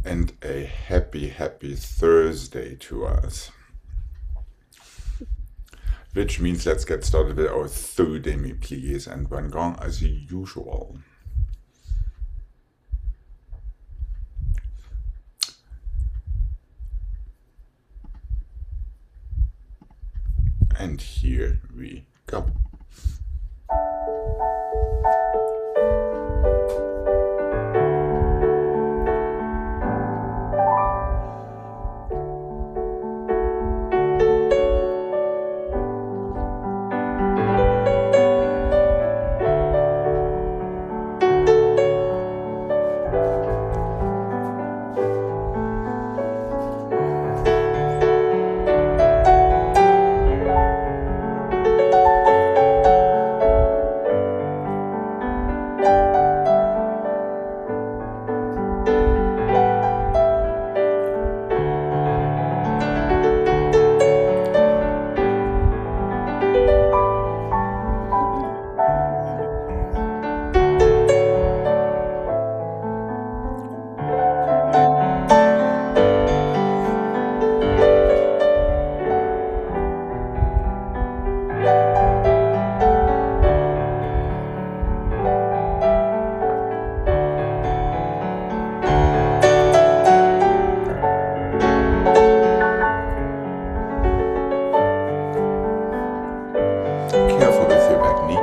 and a happy Thursday to us. Which means let's get started with our third demi-pliés and one gong as usual. And here we go. Careful with your back knee.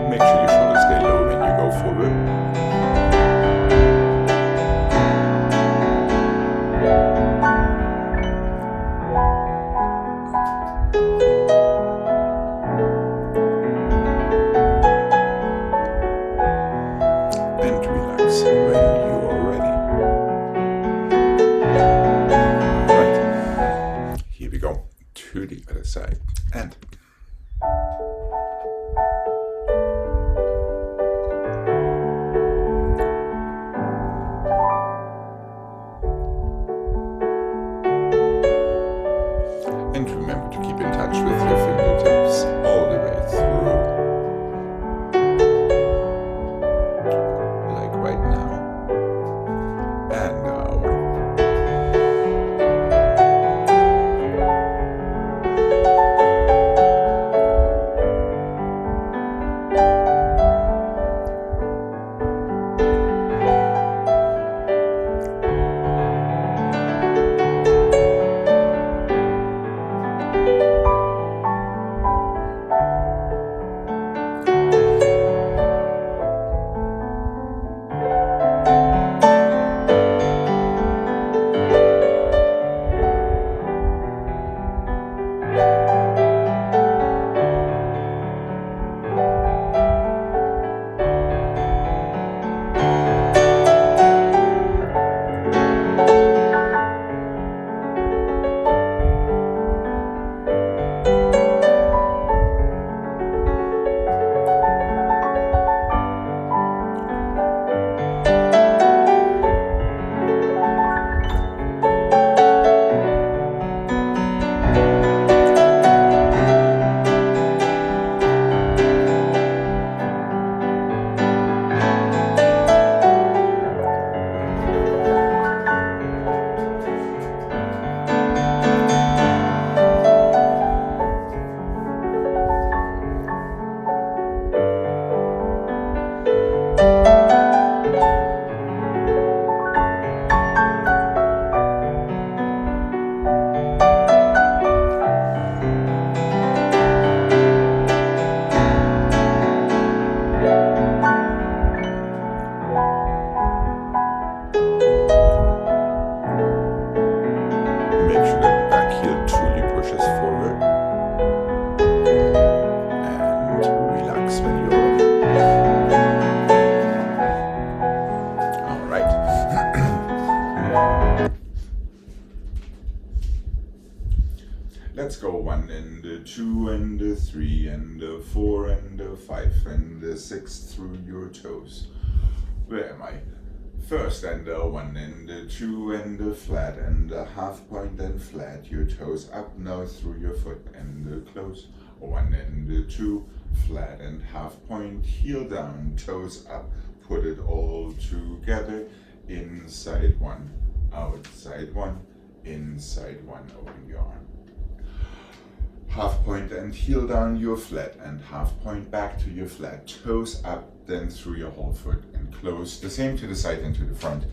Make sure your shoulders stay low when you go forward. And relax when you are ready. Right, here we go to the other side. And remember to keep in touch with your fingertips all the way through. Like right now. And now. Let's go 1 and 2 and 3 and 4 and 5 and 6 through your toes. Where am I? First and 1 and 2 and flat and half point and flat. Your toes up now through your foot and close. 1 and 2, flat and half point, heel down, toes up. Put it all together. Inside 1, outside 1, inside 1. Open your arm. Half point and heel down your flat and half point back to your flat. Toes up, then through your whole foot and close. The same to the side and to the front.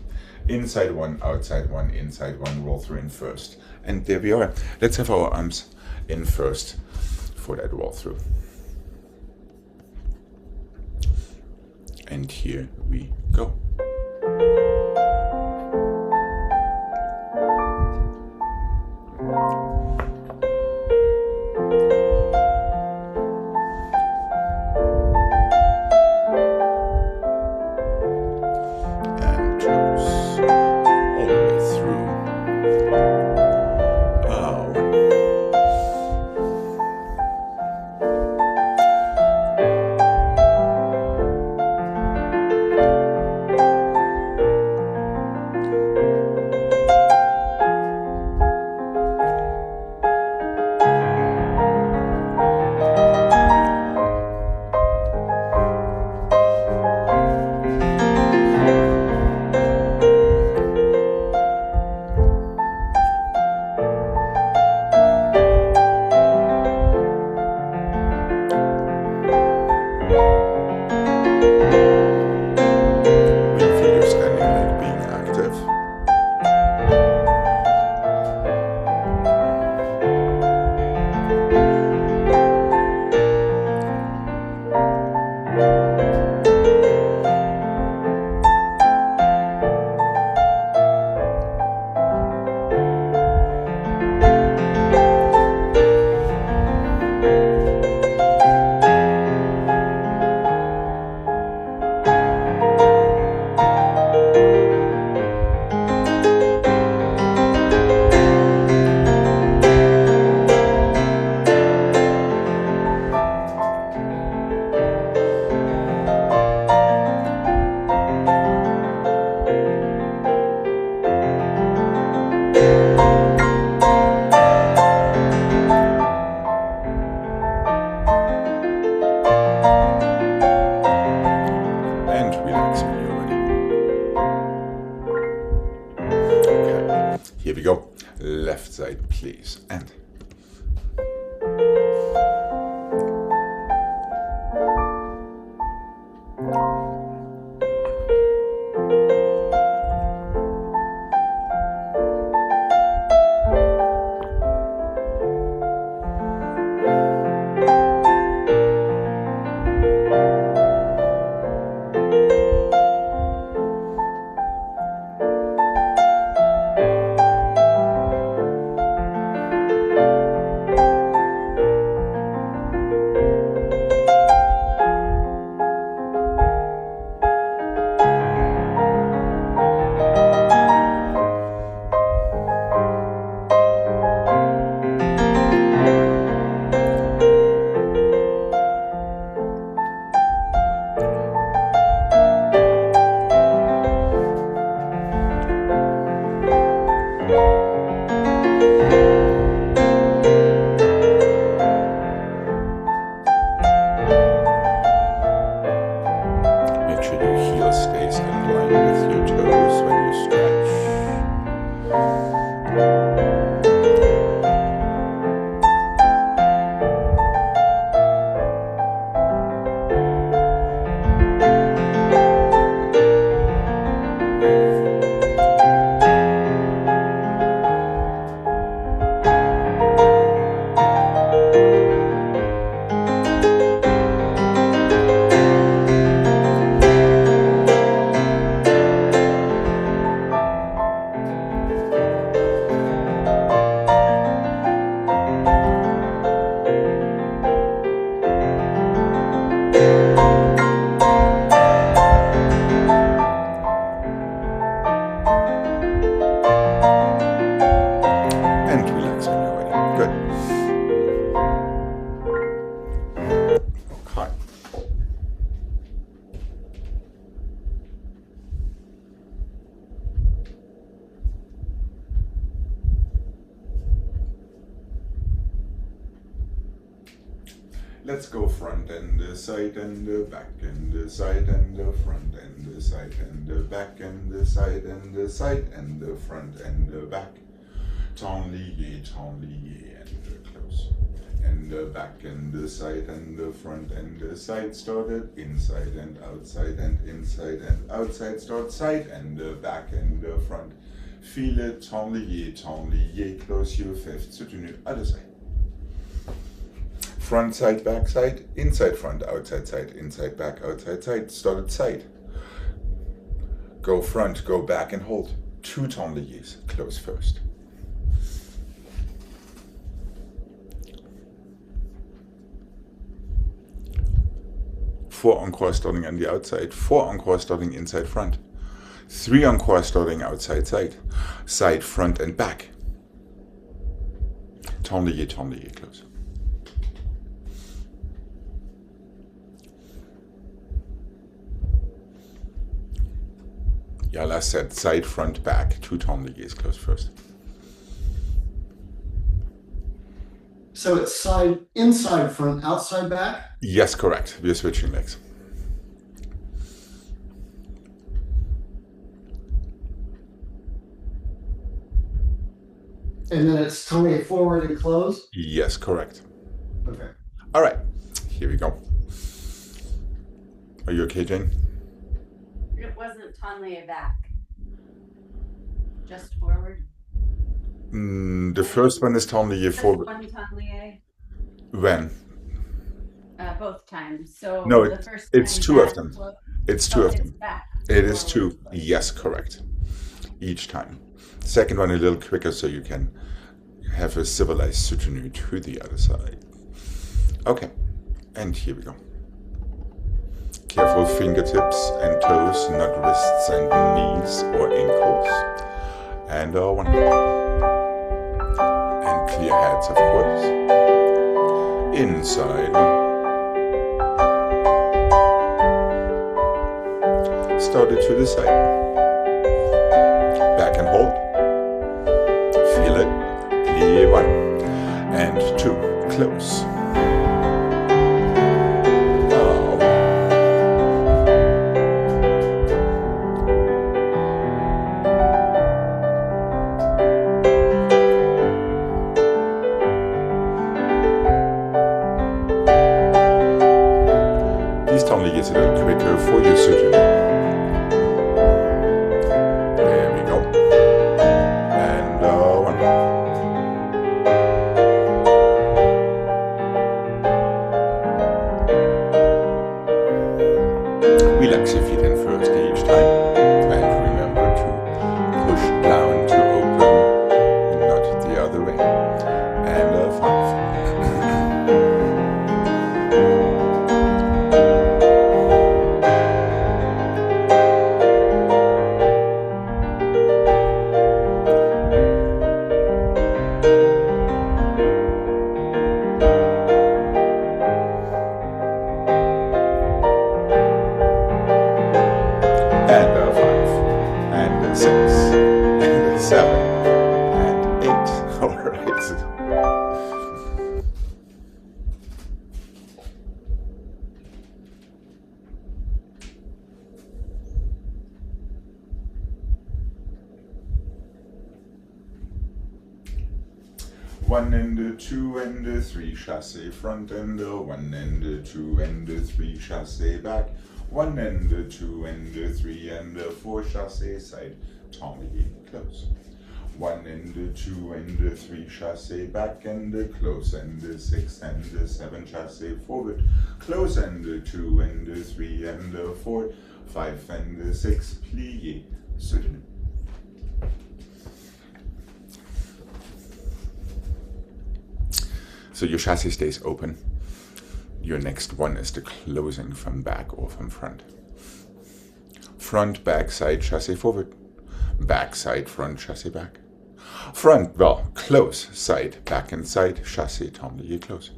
Inside 1, outside 1, inside 1. Roll through in first. And there we are. Let's have our arms in first for that roll through. And here we go. Here we go. Left side, please. And Let's go front and the side and the back and the side and the front and the side and the back and the side and the side and the front and the back. Tanlier, tanlier, and close. And the back and the side and the front and the side started inside and outside and outside start side and the back and the front. Feel it, tanlier, tanlier, close your fifth, soutenu, other side. Front side, back side, inside front, outside side, inside back, outside side, started side. Go front, go back and hold. 2 tanliers, close first. Four encore starting on the outside, 4 encore starting inside front, 3 encore starting outside side, side, front and back. Tanlier, tanlier, close. Yeah, last set, side, front, back, 2 tanliers, close first. So it's side, inside, front, outside, back? Yes, correct. We are switching legs. And then it's tongue forward and close? Yes, correct. Okay. All right, here we go. Are you okay, Jane? It wasn't tanlier back. Just forward. The first one is tanlier forward. One tanlier. When? Both times. So No, the first it's time 2 back of them. was- It's 2 of it's them. back. It is Forward. 2. Yes, correct. Each time. Second one a little quicker so you can have a civilized soutenu to the other side. Okay, and here we go. Careful fingertips and toes, not wrists and knees or ankles. And one. And clear heads, of course. Inside one. Started to the side. Back and hold. Feel it. Plie 1 and 2. Close. These tanliers gets a little quicker for you, soutenu. There we go. And one. Relax your feet in first each time. And remember to push down to open, not the other way. And 5. And 5, and 6, and 7, and 8. All right. One and 2 and 3 chassé front and 1 and 2 and 3 chassé back. 1 and 2 and 3 and 4 chassé side. Tanlier close. 1 and 2 and 3 chassé back and close and 6 and 7 chassé forward. Close and 2 and 3 and 4, 5 and 6 plié. Soutenu. So your chassis stays open. Your next one is the closing from back or from front. Front, back, side, chassis forward. Back, side, front, chassis back. Front, well, close, side, back and side, chassis, tanlier, close.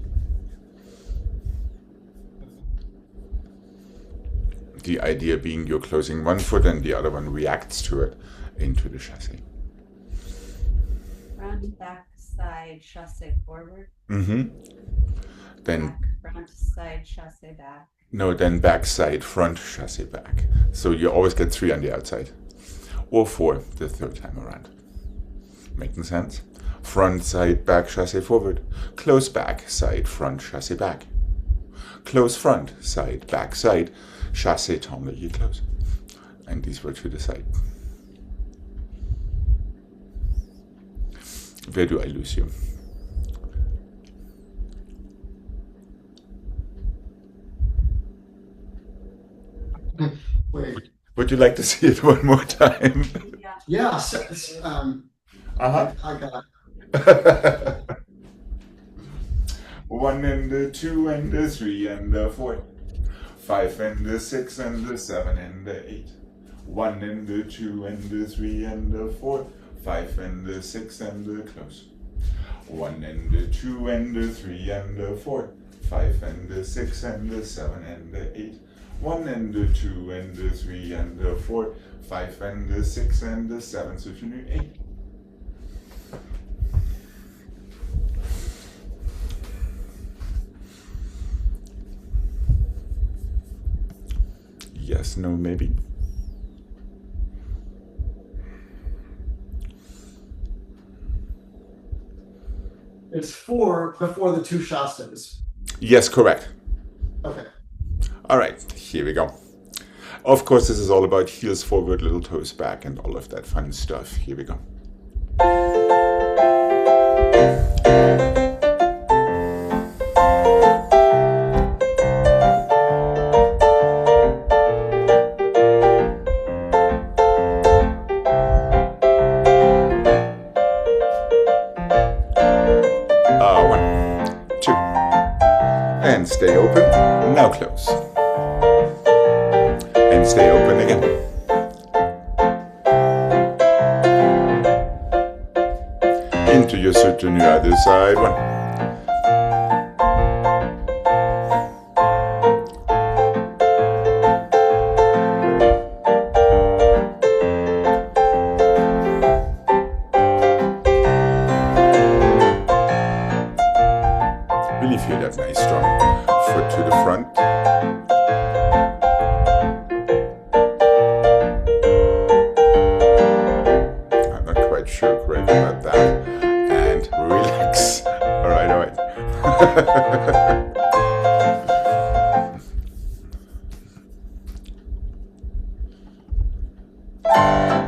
The idea being you're closing one foot and the other one reacts to it into the chassis. Front, back, side, chassé forward. Then back, front, side, chasse, back. no, then back, side, front, chasse, back. So you always get 3 on the outside. Or 4 the third time around. Making sense? Front, side, back, chasse, forward. Close back, side, front, chasse, back. Close front, side, back, side. Chasse, tangle, close. And these were to the side. Where do I lose you? Wait. Would you like to see it one more time? Yeah. Yeah. Uh-huh. I got 1 and 2 and 3 and 4. 5 and 6 and 7 and 8. 1 and 2 and 3 and 4. 5 and 6 and close. 1 and 2 and 3 and 4. 5 and 6 and 7 and 8. 1 and 2 and 3 and 4. 5 and 6 and 7. So you need 8. Yes, no, maybe. It's 4 before the 2 chasses. Yes, correct. Okay. All right, here we go. Of course, this is all about heels forward, little toes back, and all of that fun stuff. Here we go. And stay open, now close. And stay open again. Into your soutenu other side, 1. Really feel that nice strong foot to the front. I'm not quite sure, Gregg, about that. And relax. All right, all right.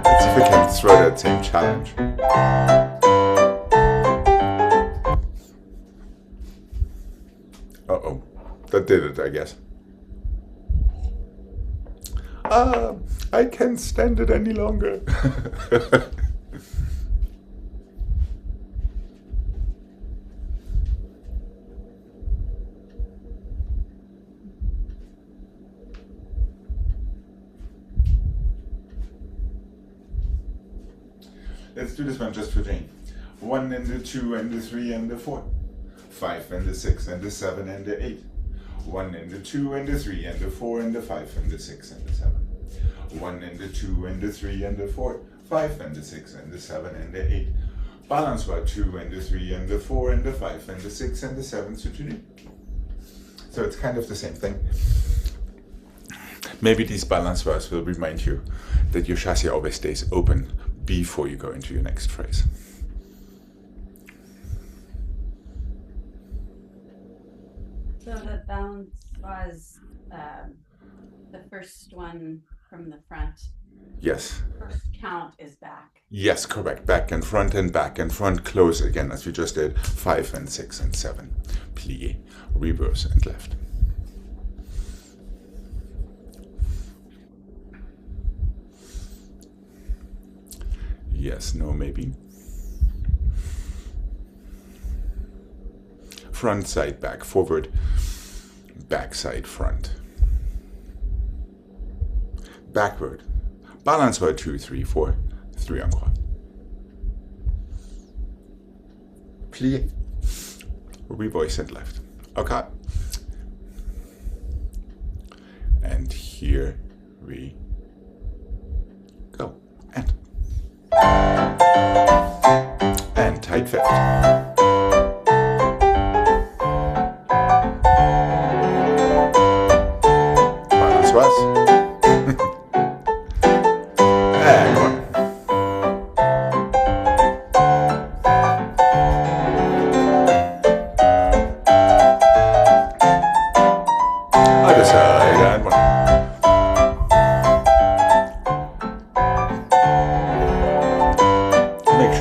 Let's see if we can throw that same challenge. Uh-oh, that did it, I guess. I can't stand it any longer. Let's do this one just for Jane. 1 and 2 and 3 and 4. 5 and 6 and 7 and 8. 1 and 2 and 3 and 4 and 5 and 6 and 7. 1 and 2 and 3 and 4. 5 and 6 and 7 and 8. Balance bar 2 and 3 and 4 and 5 and 6 and 7 soutenu. So it's kind of the same thing. Maybe these balance bars will remind you that your chassis always stays open before you go into your next phrase. So the balance was the first one from the front. Yes. First count is back. Yes, correct. Back and front, close again as we just did. 5 and 6 and 7. Plie, reverse and left. Yes, no, maybe. Front, side, back, forward, back, side, front. Backward. Balance bar 2, 3, 4. 3 encore. Plie. Reverse and left. Okay. And here we go. And tight fit.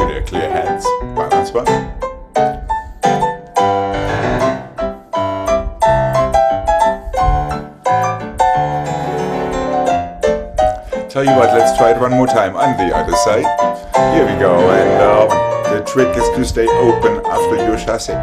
the clear hands. Balance one. Tell you what, let's try it one more time on the other side. Here we go, and the trick is to stay open after your chassé.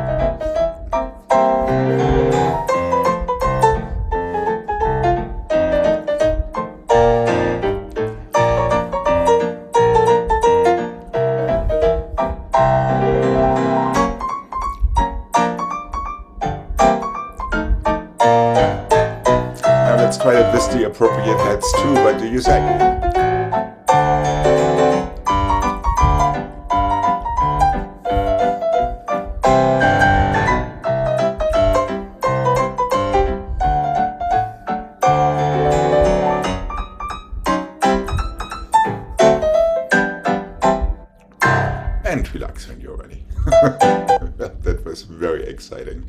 Now let's try it with the appropriate heads too. What do you say? And relax when you're ready. That was very exciting.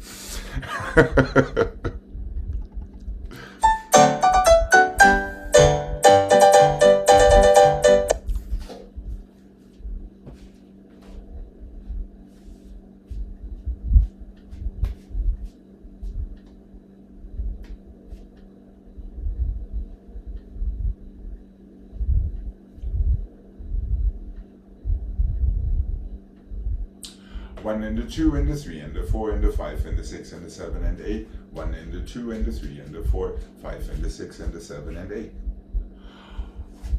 One and the 2 and the 3 and the 4 and the 5 and the 6 and the 7 and 8. 1 and the 2 and the 3 and the 4, 5 and the 6 and the 7 and 8.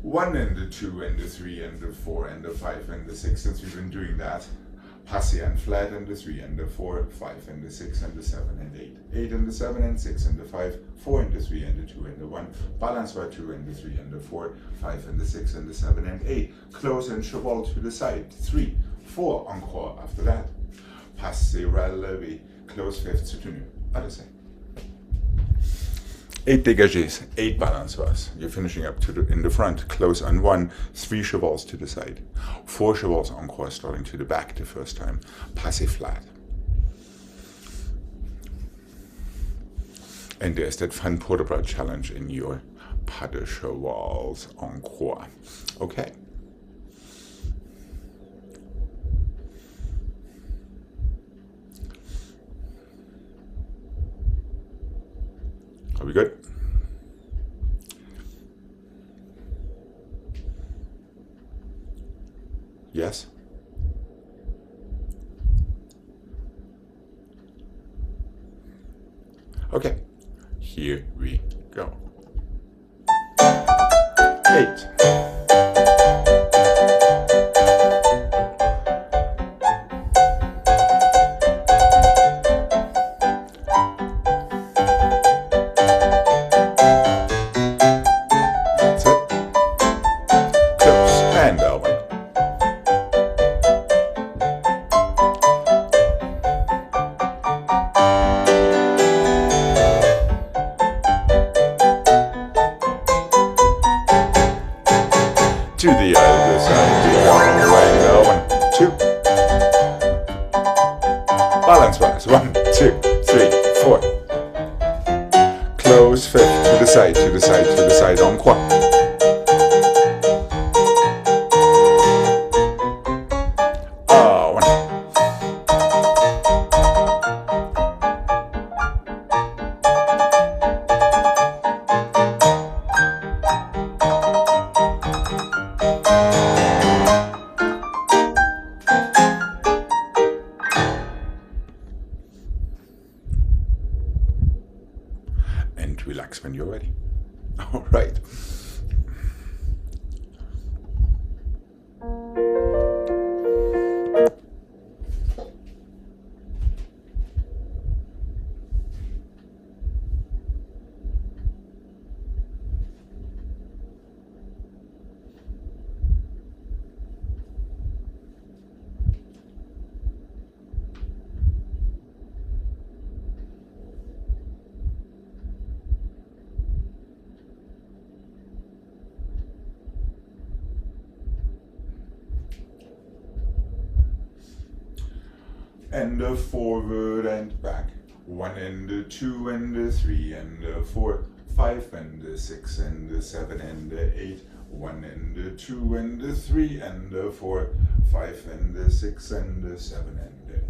1 and the 2 and the 3 and the 4 and the 5 and the 6, since we've been doing that. Passé and flat and the 3 and the 4, 5 and the 6 and the 7 and 8. 8 and the 7 and 6 and the 5, 4 and the 3 and the 2 and the 1. Balance by 2 and the 3 and the 4, 5 and the 6 and the 7 and 8. Close and cheval to the side. 3, 4 encore after that. Passé, relevé, close fifth soutenu. Other side. 8 dégagés, 8 balance bars. You're finishing up in the front, close on 1, 3 chevals to the side. 4 chevals encore starting to the back the first time. Passé flat. And there's that fun porte-bras challenge in your pas de chevals encore. Okay. Are we good? Yes? Okay, here we go. 8. To the other side, we go, and 1, 2. Balance wise, 1, 2, 3, 4. Close fifth, to the side, to the side, to the side, en croix. And relax when you're ready. All right. And the forward and back. 1 and the 2 and the 3 and the 4, 5 and the 6 and the 7 and the 8. 1 and the 2 and the 3 and the 4, 5 and 6 and 7 and 8.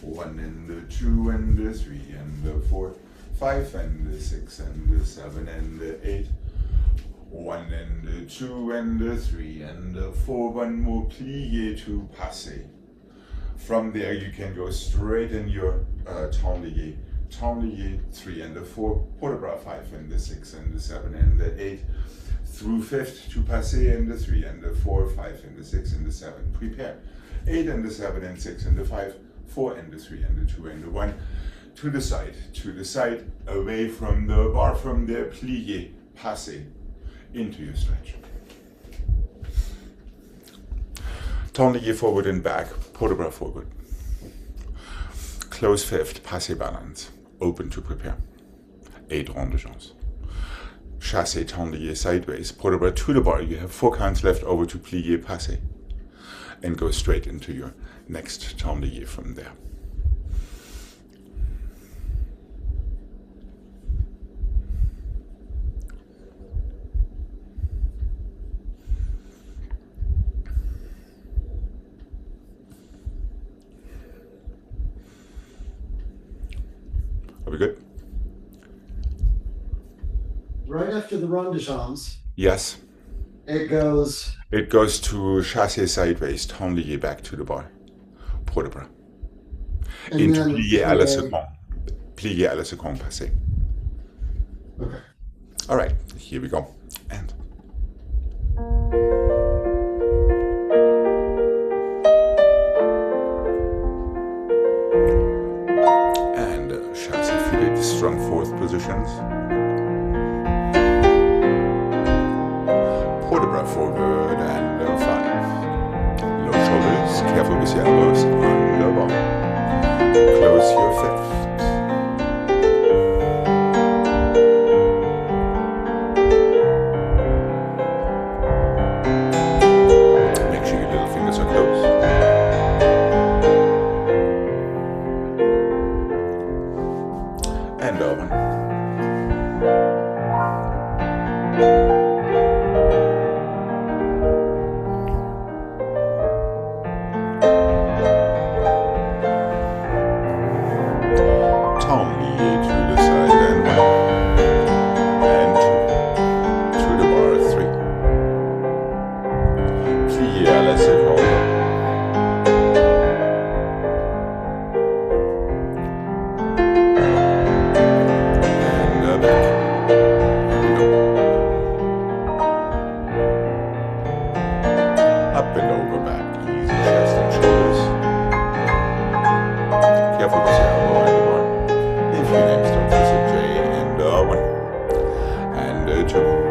1 and 2 and 3 and 4. 5 and 6 and 7 and 8. 1 and 2 and 3 and 4. One more plié to passer. From there you can go straight in your tendu-lié. Tendu-lié 3 and 4. Port-de-bras 5 and 6 and 7 and 8. Through 5th to passer and 3 and 4, 5 and 6 and 7. Prepare. 8 and 7 and 6 and 5. 4 and 3 and 2 and 1. To the side, away from the bar, from there, plié, passer, into your stretch. Tendu-lié forward and back, port-de-bras forward. Close 5th, passer balance, open to prepare. 8 ronds de jambes. Chassé, tendu-lié sideways, port-de-bras to the bar. You have 4 counts left over to plié, passer, and go straight into your next tendu-lié from there. Are we good? Right after the rond de jambes, Yes. it goes It goes to chassé sideways, tendu-lié back to the bar, port-de-bras. and Into then plié à la plié. seconde. Plié à la seconde, passer. Okay. All right, here we go. And chassé filet, strong 4th positions. Port-de-bras forward and 5. Low shoulders, careful with your elbows on the bar. Close your 5th. Make sure your little fingers are closed. And open. Tendu-lié to the side and 1 and 2 to the bar 3. Plié à la seconde. And back. Here we go. Up and over back. Easy chest and shoulders. Careful with your elbow and the bar. If your name starts with a J and 1 and 2.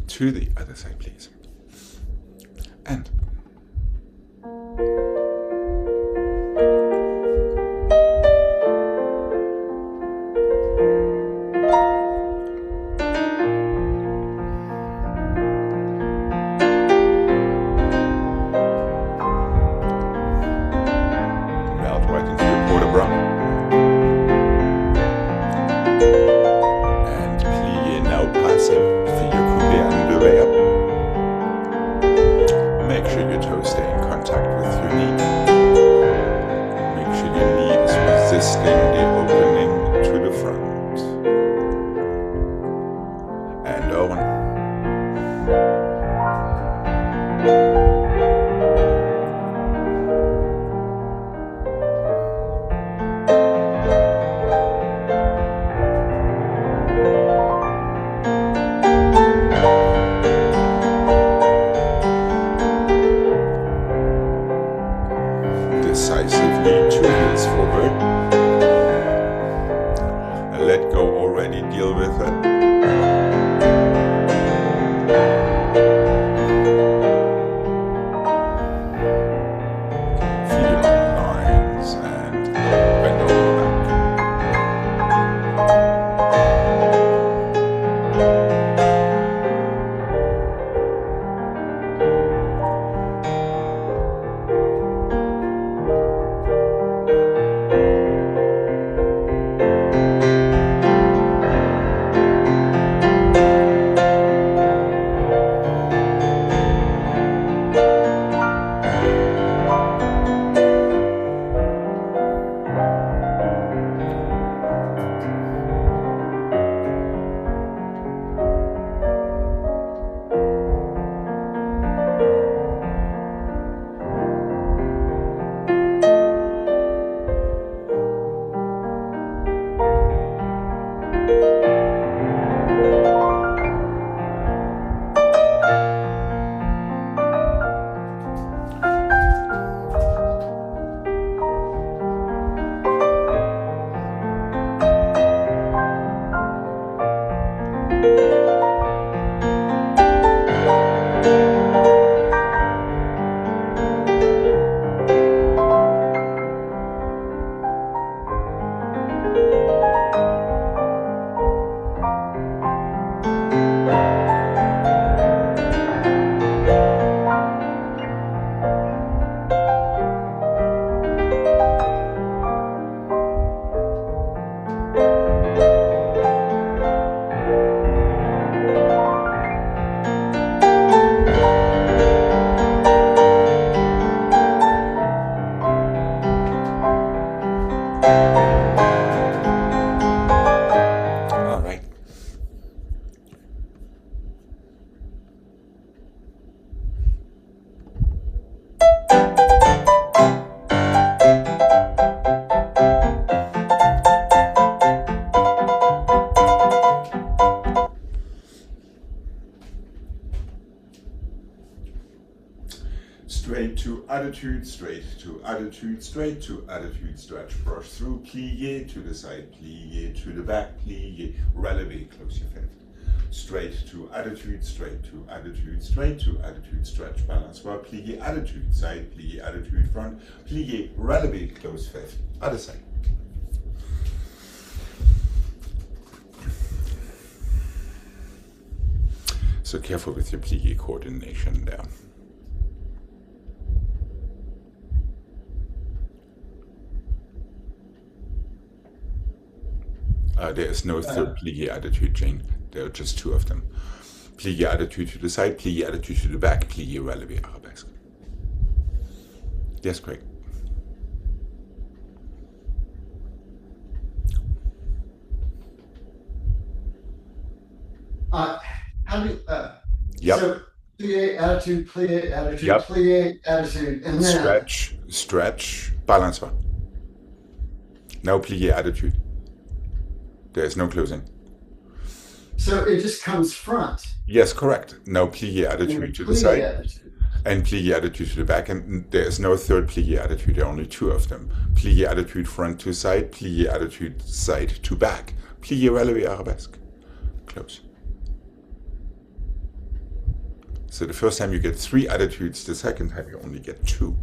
to the and. Melt right into your vertebra. And plie now passing. Feel your coupé underway up. Make sure your toes stay in contact with your knee. Make sure your knee is resisting the opening to the front. And over. Decisively 2 heels forward. And let go already, deal with it. Feel your lines and bend over back. All right. Straight to attitude, straight to attitude, straight to attitude, stretch, brush through, plie to the side, plie to the back, plie, relevé, close your fifth. Straight to attitude, straight to attitude, straight to attitude, stretch, balance, well, plie, attitude, side, plie, attitude, front, plie, relevé, close fifth, other side. So careful with your plie coordination there. There is no third plie attitude, Jane. There are just 2 of them. Plie attitude to the side, plie attitude to the back, plie relevé arabesque. Yes, Gregg. How do you, Yep. so plie, attitude, Yep. plie, attitude, and then Stretch, stretch, balance one. Now plie attitude. There is no closing. so it just comes front. Yes, correct. Now plie attitude to the side. Attitude. And plie attitude to the back, and there is no third plie attitude, there are only 2 of them. Plie attitude front to side, plie attitude side to back, plie relevé arabesque. Close. So the first time you get 3 attitudes, the second time you only get 2.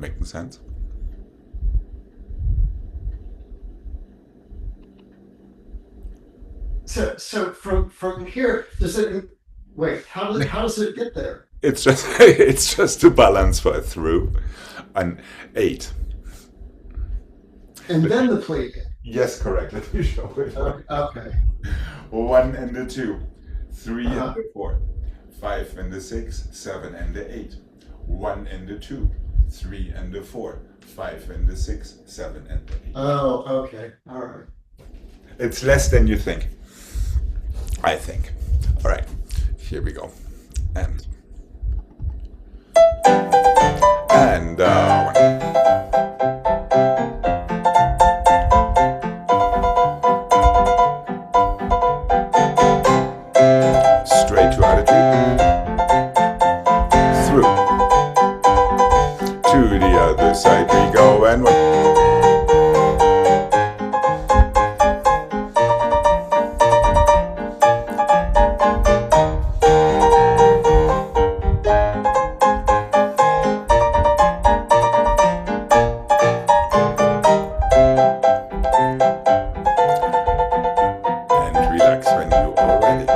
Making sense? So from here, does it wait? How does it get there? It's just to balance for a through an 8. And then the plea. Yes, correct. Let me show it. Okay. 1 and the 2, 3 Uh-huh. and the 4, 5 and the 6, 7 and the 8, 1 and the 2, 3 and the 4, 5 and the 6, 7 and the 8. Oh, okay. All right. It's less than you think. I think. All right, here we go. And straight to attitude. Through. To the other side we go and relax when you are ready.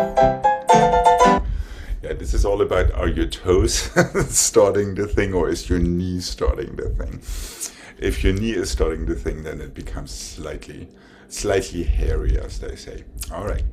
Yeah, this is all about, are your toes starting the thing, or is your knee starting the thing? If your knee is starting the thing, then it becomes slightly hairy, as they say. All right.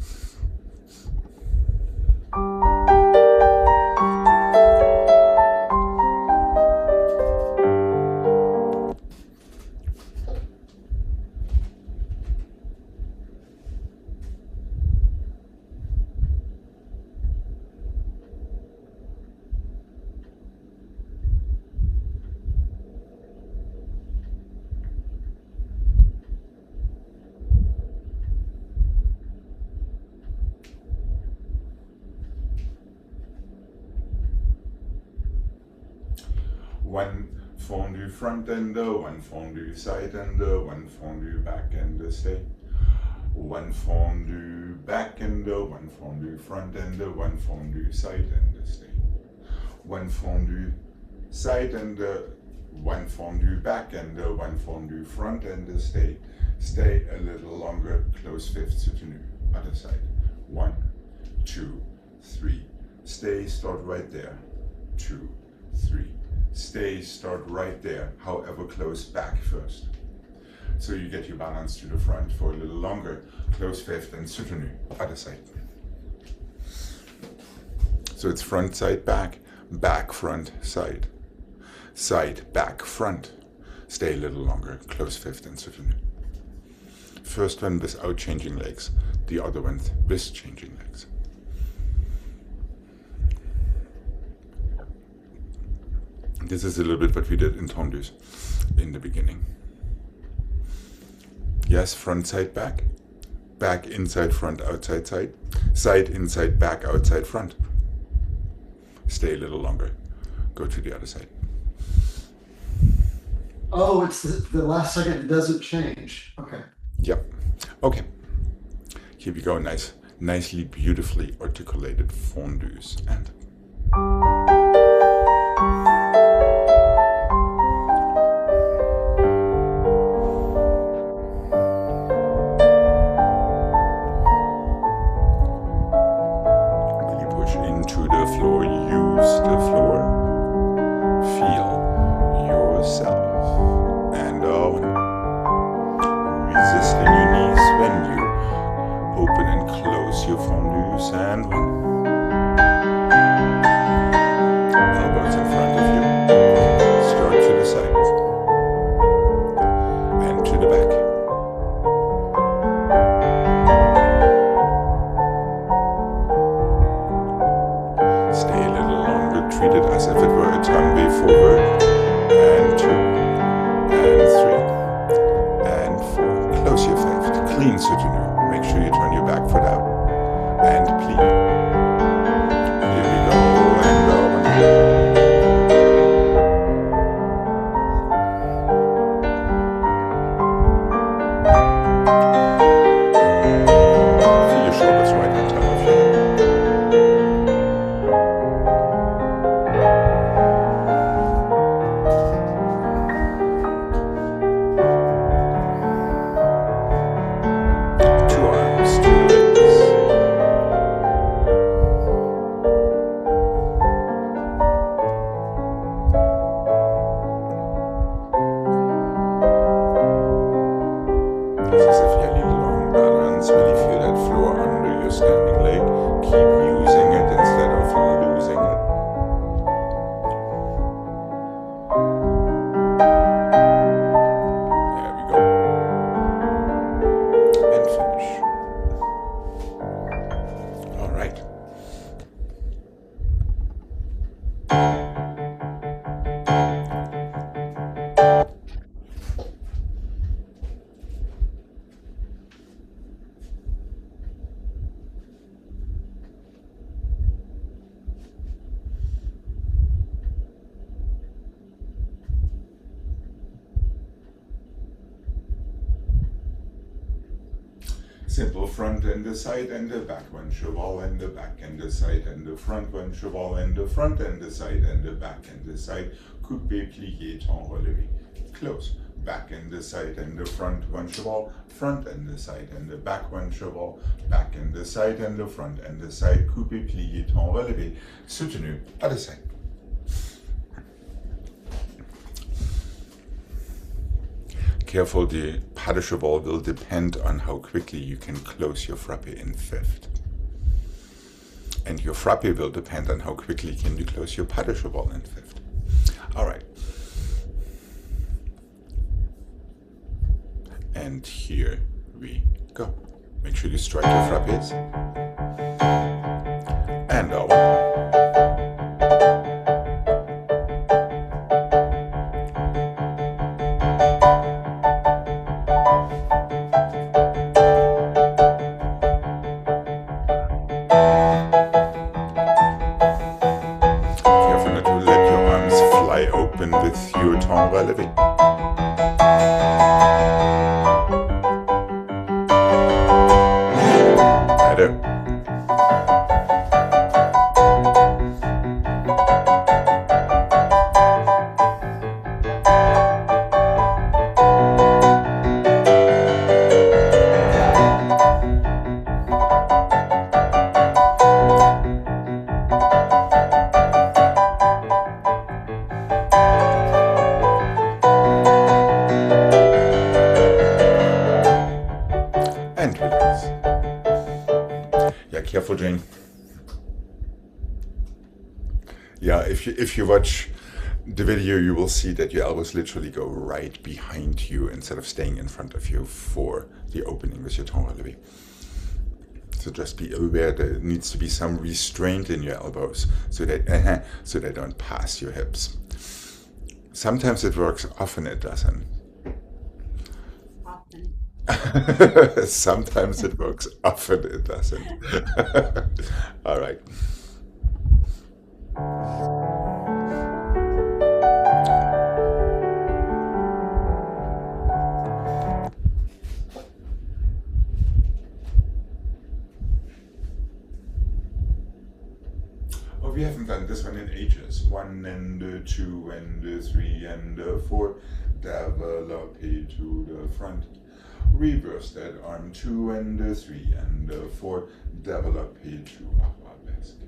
One fondue front ender, one fondue side ender, one fondue back ender, stay. One fondue back ender, one fondue front ender, one fondue side ender, stay. One fondue side ender, one fondue back ender, one fondue front ender, stay. Stay a little longer, close fifth soutenu, other side. 1, 2, 3. Stay, start right there. 2, 3. Stay, start right there, however close back first. So you get your balance to the front for a little longer, close fifth and soutenu, other side. So it's front, side, back, front, side. Side, back, front. Stay a little longer, close fifth and soutenu. First one without changing legs, the other one with changing legs. This is a little bit what we did in tendus in the beginning. Yes, front, side, back. Back, inside, front, outside, side. Side, inside, back, outside, front. Stay a little longer. Go to the other side. Oh, it's the last second. It doesn't change. Okay. Yep. Okay. Here we go. Nicely, beautifully articulated fondus. And into the floor, use the floor, feel yourself, and resisting your knees when you open and close your fondus, and elbows in front of you, start to the sides, and to the back. Stay a little longer, treat it as if it were a tambe forward, and 2, and 3, and 4. Close your fifth, clean soutenu. Make sure you turn your back foot out, and plie. Here we go, and feel your shoulders right on top of you. Simple front and the side and the back, one cheval and the back and the side and the front, one cheval and the front and the side and the back and the side, coupé, plié, ton relevé. Close. Back and the side and the front, one cheval, front and the side and the back, one cheval, back and the side and the front and the side, coupé, plié, ton relevé. Soutenu, other side. Careful, the pas de cheval will depend on how quickly you can close your frappe in fifth. And your frappe will depend on how quickly can you close your pas de cheval in fifth. All right. And here we go. Make sure you strike your frappes. And one. Careful not to let your arms fly open with your temps relevé. Better. And relax. Yeah, careful, Jane. Yeah, if you watch the video, you will see that your elbows literally go right behind you instead of staying in front of you for the opening with your temps relevé. So just be aware there needs to be some restraint in your elbows so that so they don't pass your hips. Sometimes it works, often it doesn't. Often. Sometimes it works, often it doesn't. All right. Oh, we haven't done this one in ages. 1 and 2 and 3 and 4. Développé to the front. Reverse that arm, 2 and 3 and 4. Développé to arabesque.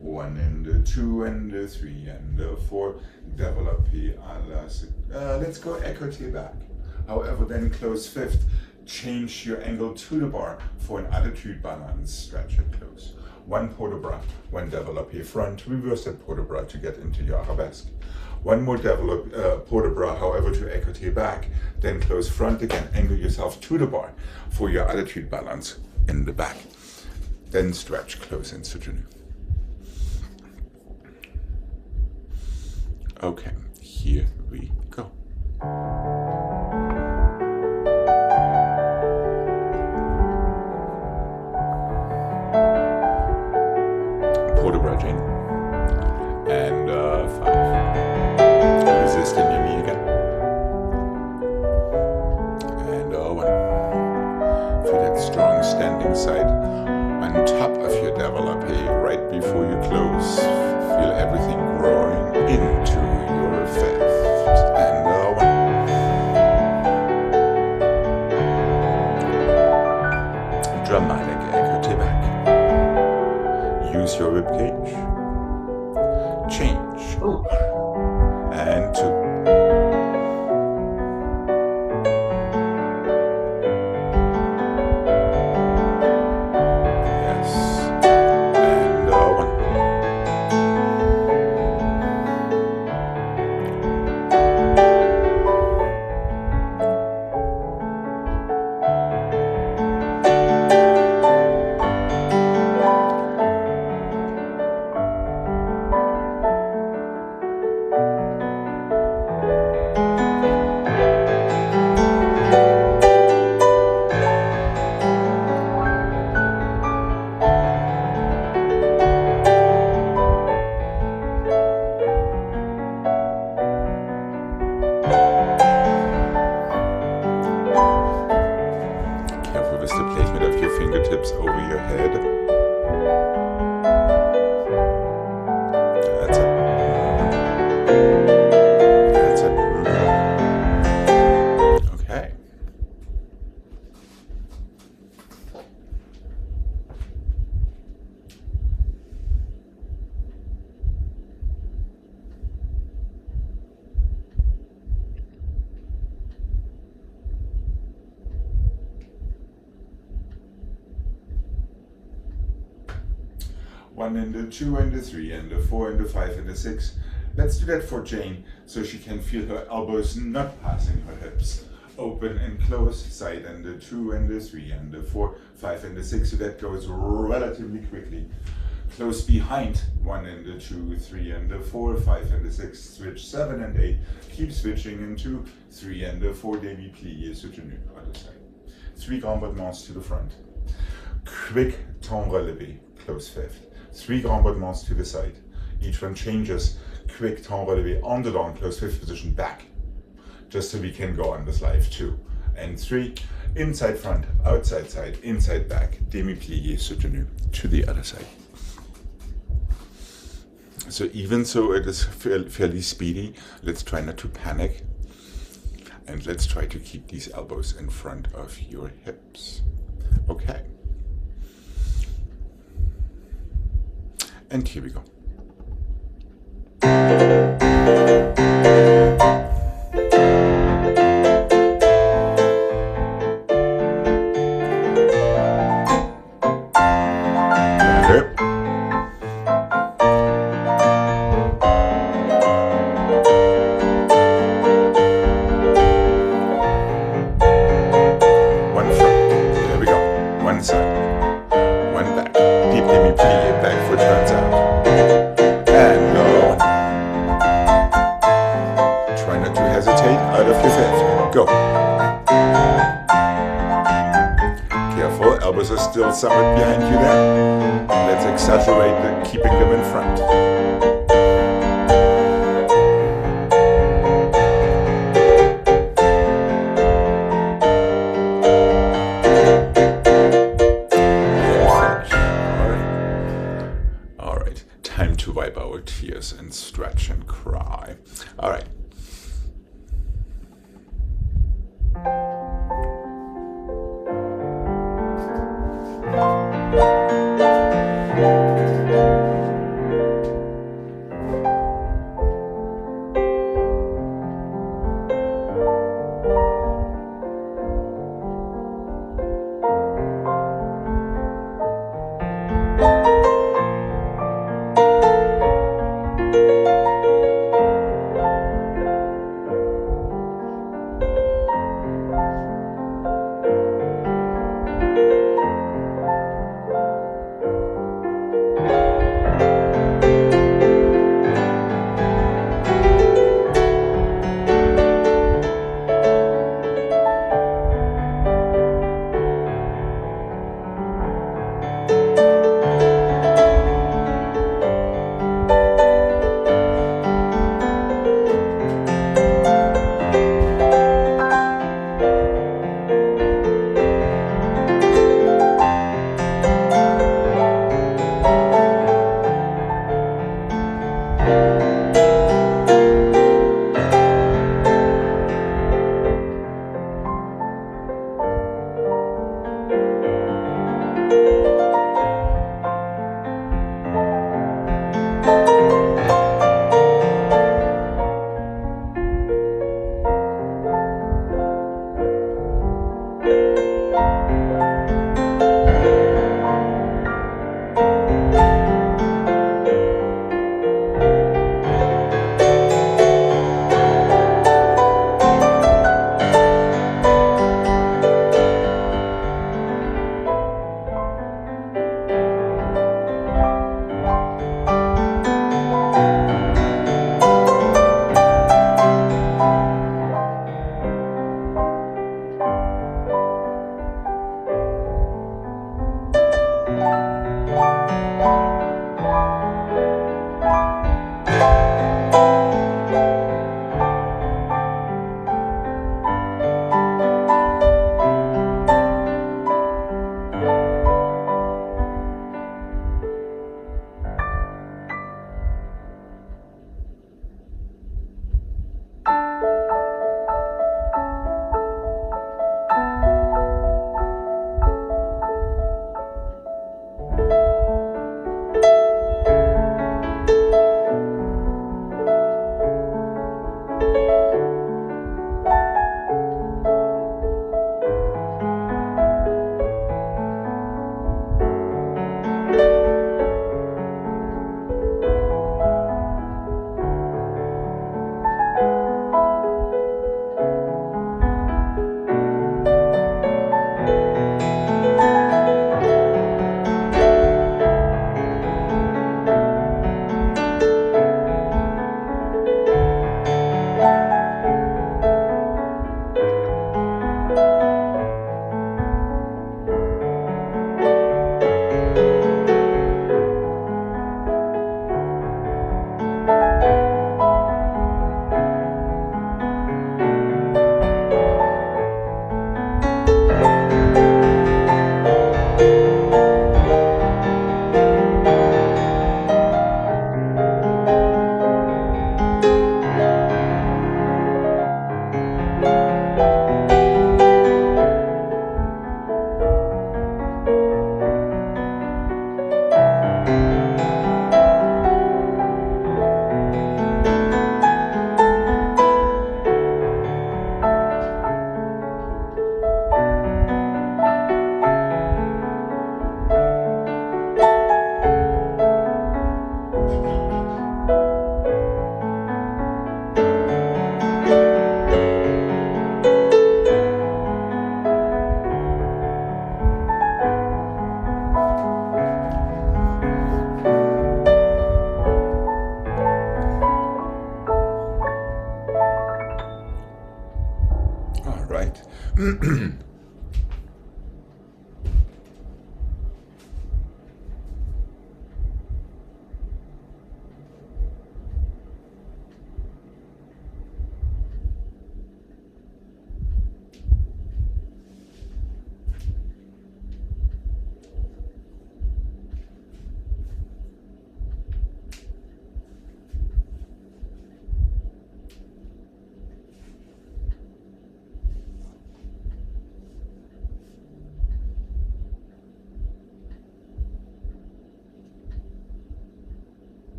1 and 2 and 3 and 4. Développé à la. Let's go écoute back. However, then close fifth. Change your angle to the bar for an attitude balance. Stretch it close. 1 port de bras, 1 développé front, reverse that port de bras to get into your arabesque. 1 more port de bras, however, to écoute back, then close front again, angle yourself to the bar for your attitude balance in the back. Then stretch close and soutenu. Okay, here we go. Port de bras, Jane. And 5. Resist in your knee again. And 1. For that strong standing side on top of your développé right before you close. Feel everything growing into your fifth. And 1. Dramatic écoute back. Use your rib cage. Change. Oh, And 2. Yes. And 1. 1 and a 2 and a 3 and a 4 and a 5 and a 6. Let's do that for Jane so she can feel her elbows not passing her hips. Open and close, side and a 2 and a 3 and a 4, 5 and a 6, so that goes relatively quickly. Close behind, 1 and a 2, 3 and a 4, 5 and a 6, switch 7 and 8, keep switching into 3 and a 4, demi-plié, soutenu, other side. 3 grand battements to the front. Quick temps relevé, close fifth. 3 grand battements to the side. Each one changes, quick temps relevé on the long, close fifth position, back. Just so we can go on this live 2 and 3, inside front, outside side, inside back, demi-plié, soutenu, to the other side. So even so it is fairly speedy, let's try not to panic. And let's try to keep these elbows in front of your hips. Okay. And here we go. Elbows are still somewhat behind you there. Let's exaggerate keeping them in front. All right, time to wipe our tears and stretch and cry. All right.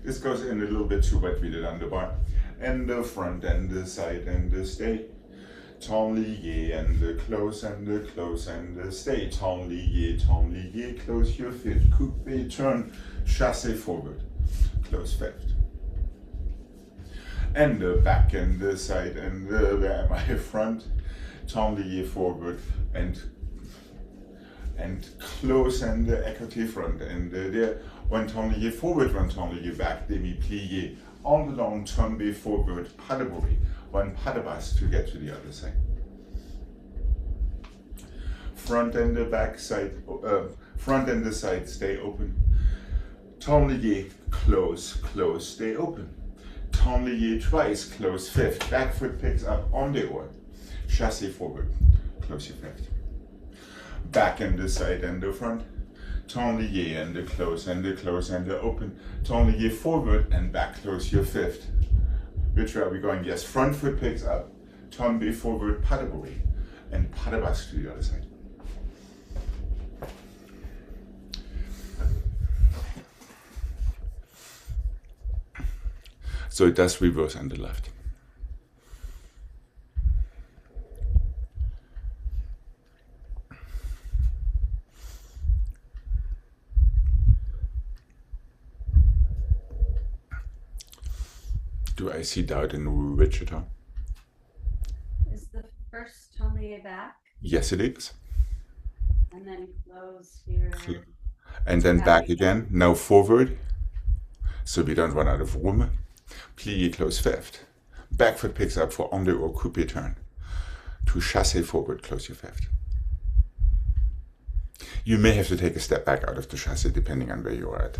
This goes in a little bit too wet, we did underbar. And the front and the side and the stay. Temps lié and the close and the close and the stay. Temps lié, close your fifth. Coupe, turn, chassé forward. Close fifth. And the back and the side and the my front. Temps lié forward and close and the écarté front and there. One temps lié forward, one temps lié back, demi plié, on the long tombé forward, pas de bruit, one pas de basse to get to the other side. Front and the back side, front and the side stay open. Temps lié, close, close, stay open. Temps lié twice, close fifth, back foot picks up on the oar, chassé forward, close your fifth. Back and the side and the front. Temps lié and the close and the close and the open. Temps lié forward and back close your fifth. Which way are we going? Yes, front foot picks up. Tombé forward, pas de bruit. And pas de basse to the other side. So it does reverse on the left. Do I see doubt in Wichita? Is the first temps lié back Yes, it is. and then close here? And then back again. Now forward. So we don't run out of room. Plié, close fifth. Back foot picks up for under or coupe turn. To chassé forward, close your fifth. You may have to take a step back out of the chassé depending on where you're at.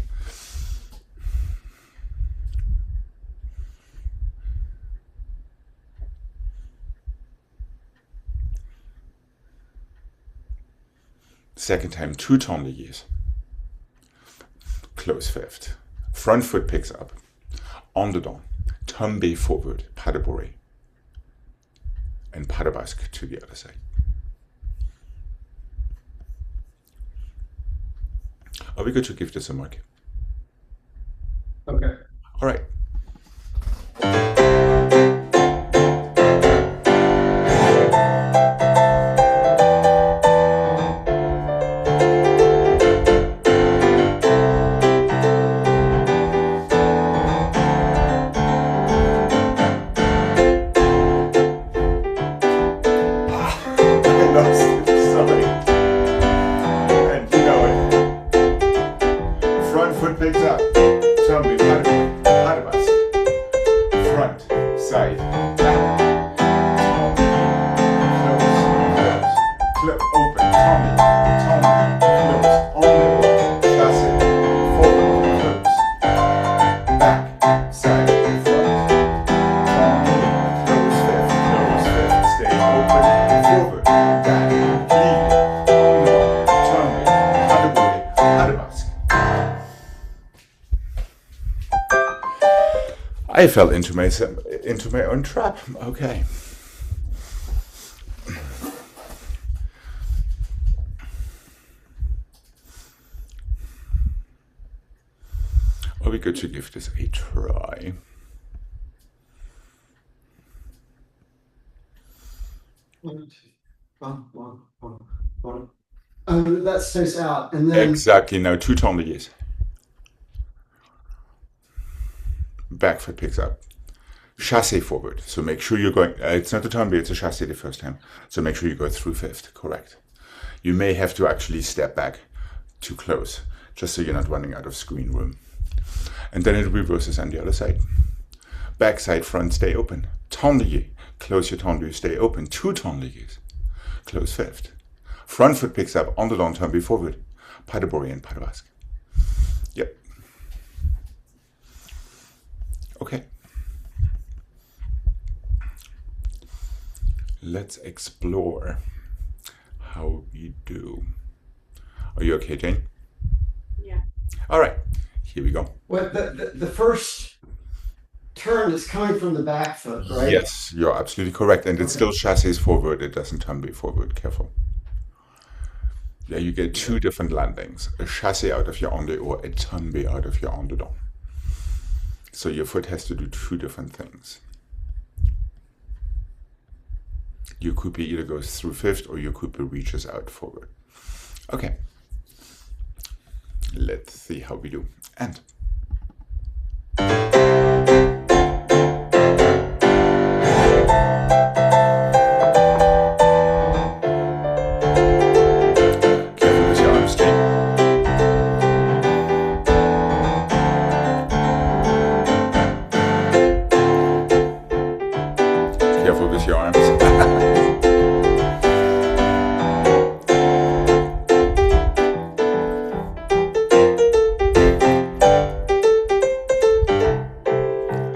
Second time, two temps liés. Close fifth. Front foot picks up. En dedans. Tombé forward. Pas de bruit. And pas de basque to the other side. Are we good to give this a mark? Okay. All right. I fell into my own trap. Okay. Are we good to give this a try? That stays out, and then Exactly. Now two temps liés. Back foot picks up. Chassé forward. So make sure you're going. It's not a temps lié, it's a chassé the first time. So make sure you go through fifth. Correct. You may have to actually step back to close, just so you're not running out of screen room. And then it reverses on the other side. Backside, front, stay open. Tendelier, close your tendelier, stay open. 2 tendeliers, close fifth. Front foot picks up on the long turn forward. Pas de bourrée and pas de basque. Yep. Okay. Let's explore how we do. Are you okay, Jane? Yeah. All right, here we go. Well, the first turn is coming from the back foot, right? Yes, you're absolutely correct. And it still chassis forward. It doesn't turn forward. Careful. Yeah, you get 2 different landings. A chassis out of your onde or a tombe out of your onde dedans. So your foot has to do 2 different things. Your coupe either goes through fifth or your coupe reaches out forward. Okay. Let's see how we do. And careful with your arms, Jane. Careful with your arms.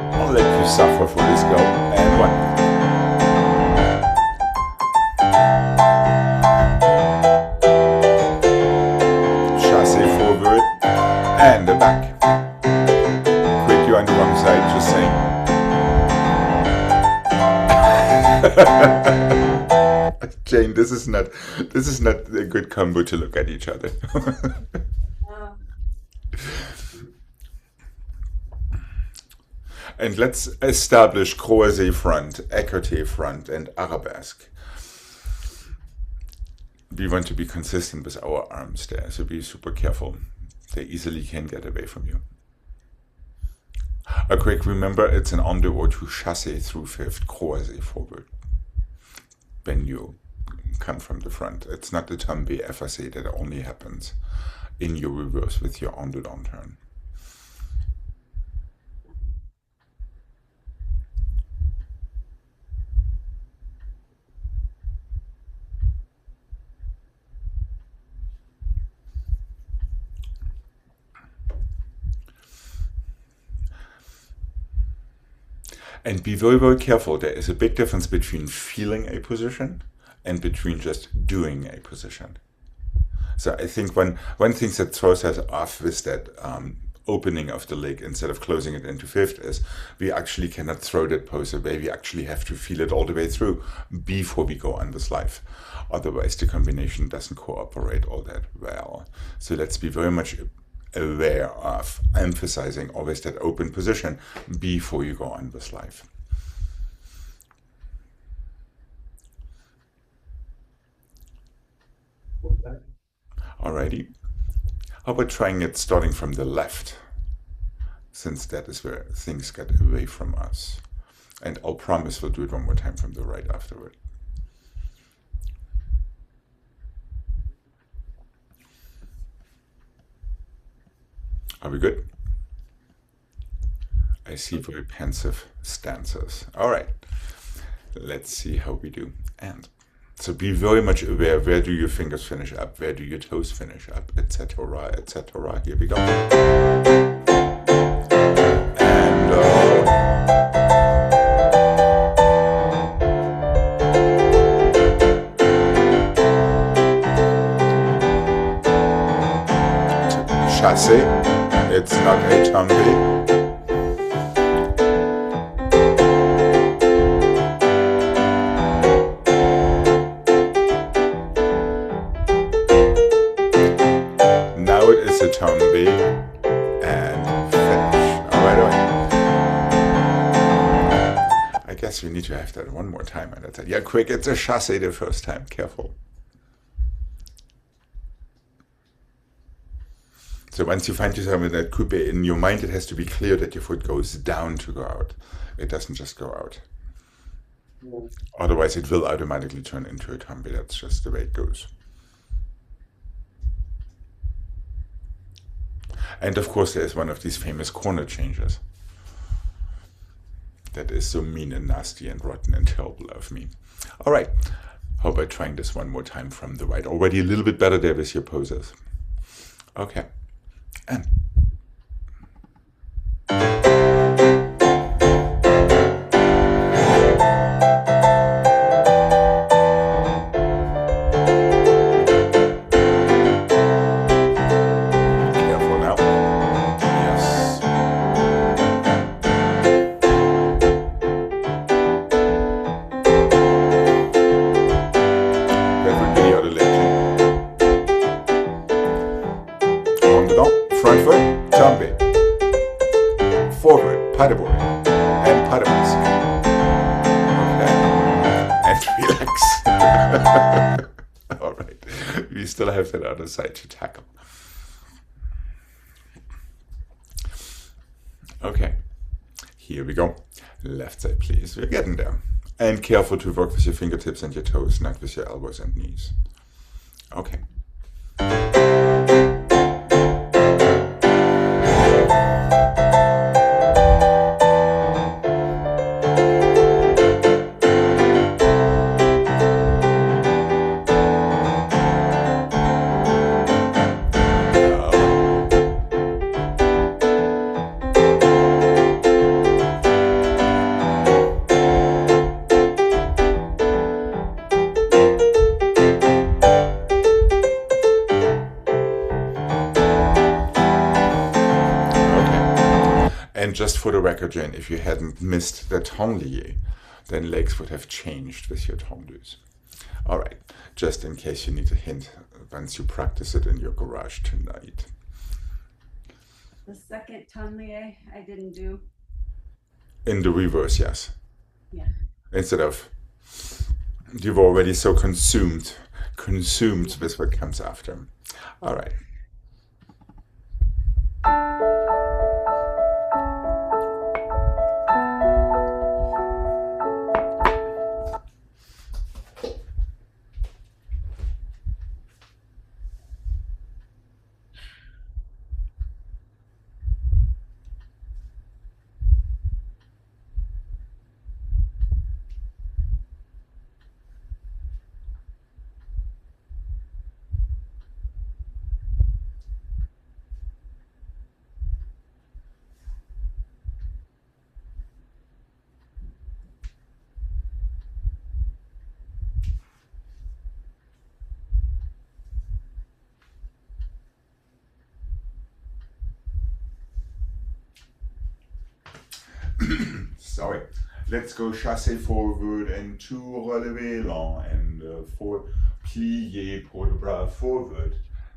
I'll let you suffer for this go. And 1. Chassis forward and the back. Quick, you're on the wrong side, just saying. Jane, this is not a good combo to look at each other. And let's establish croisé front, écarté front, and arabesque. We want to be consistent with our arms there, so be super careful. They easily can get away from you. A quick remember, it's an onde or 2 chassis through fifth, croisé forward. When you come from the front. It's not the tombe effacé that only happens in your reverse with your onde dedans turn. And be very, very careful. There is a big difference between feeling a position and between just doing a position. So I think one thing that throws us off with that opening of the leg instead of closing it into fifth is we actually cannot throw that pose away. We actually have to feel it all the way through before we go on with life. Otherwise, the combination doesn't cooperate all that well. So let's be very much aware of emphasizing always that open position before you go on with life. Alrighty. How about trying it starting from the left, since that is where things get away from us. And I'll promise we'll do it one more time from the right afterward. Are we good? I see very pensive stances. All right, let's see how we do. And so be very much aware, where do your fingers finish up, where do your toes finish up, etc., etc. Here we go. And chassé, it's not a tombe. Tombe and finish. All right. I guess we need to have that one more time. Yeah, quick, it's a chassé the first time. Careful. So once you find yourself in that coupe, in your mind it has to be clear that your foot goes down to go out. It doesn't just go out. Otherwise it will automatically turn into a tombe. That's just the way it goes. And of course there's one of these famous corner changes. That is so mean and nasty and rotten and terrible of me. All right, how about trying this one more time from the right? Already a little bit better there with your poses. Okay, and careful now. Yes. That would be the other leg. On the down, front foot, tombe. Forward, pas de bourrée, and pas de masque. Okay. And relax. All right. We still have that other side to tackle. Okay. Here we go. Left side, please. We're getting there. And careful to work with your fingertips and your toes, not with your elbows and knees. Okay. And just for the record, Jane, if you hadn't missed the tendelier, then legs would have changed with your tendus. All right, just in case you need a hint once you practice it in your garage tonight. The second tendelier I didn't do. In the reverse, yes. Yeah. Instead of, you were already so consumed with what comes after. All right. Sorry. Let's go chassé forward and 2 relevé long and 4 plié pour le bras forward.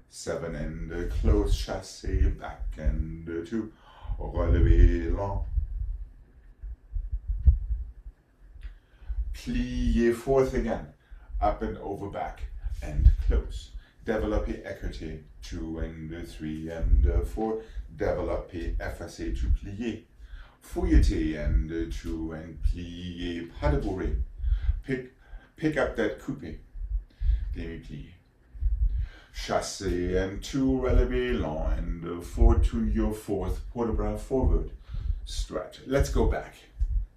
7 and close chassé back and 2 relevé long. Plié fourth again, up and over back and close. Développé écarté 2 and 3 and 4. Développé effacé to plié. Fouilleté and 2 and plié, pas de bourrée. Pick up that coupé. Demi-plié. Chassé and 2 relevé long and 4 to your fourth. Pour le bras forward. Stretch. Let's go back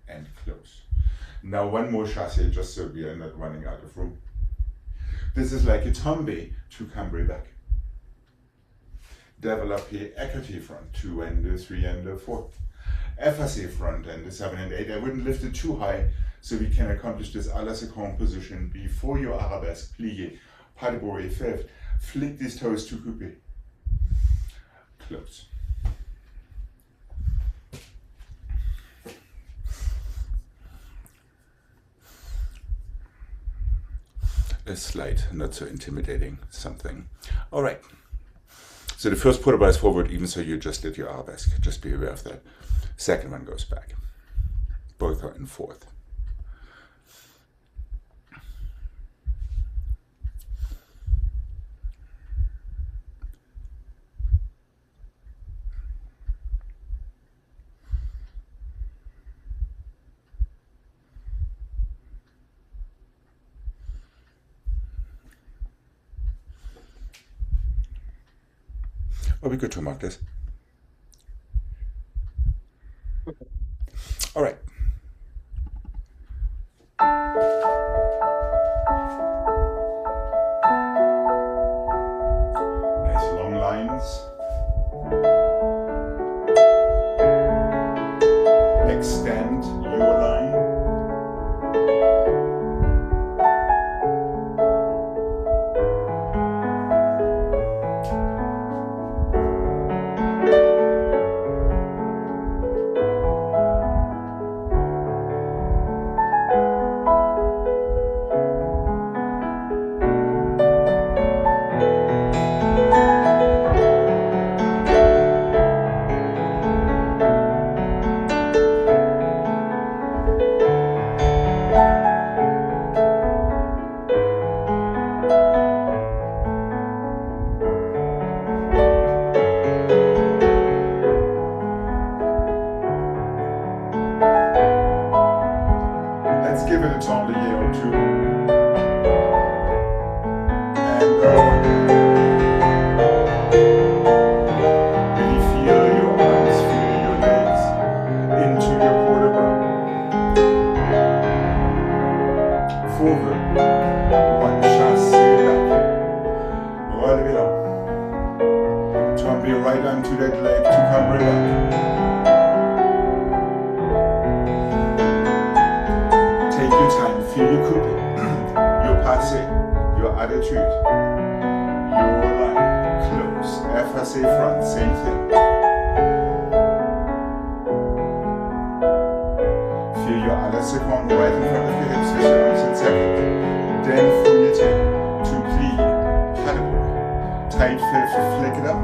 and close. Now one more chassé just so we are not running out of room. This is like a tombe to cambre back. Développé écarté front 2 and 3 and 4. Effacé front and 7 and 8. I wouldn't lift it too high so we can accomplish this à la seconde position before your arabesque plié. Pas de bourrée fifth. Flick these toes to coupé. Close. A slight, not so intimidating something. All right. So the first put is forward, even so you just did your arabesque. Just be aware of that. Second one goes back. Both are in fourth. Are we good to mark this? Tombe right onto that leg to cambre back. Take your time, feel your coupe, your passé, your attitude, your line, close, effacé front, same thing. Feel your à la seconde right in front of your hips, with your arms in second. Then through your tail to plie, paddle, tight flick it up.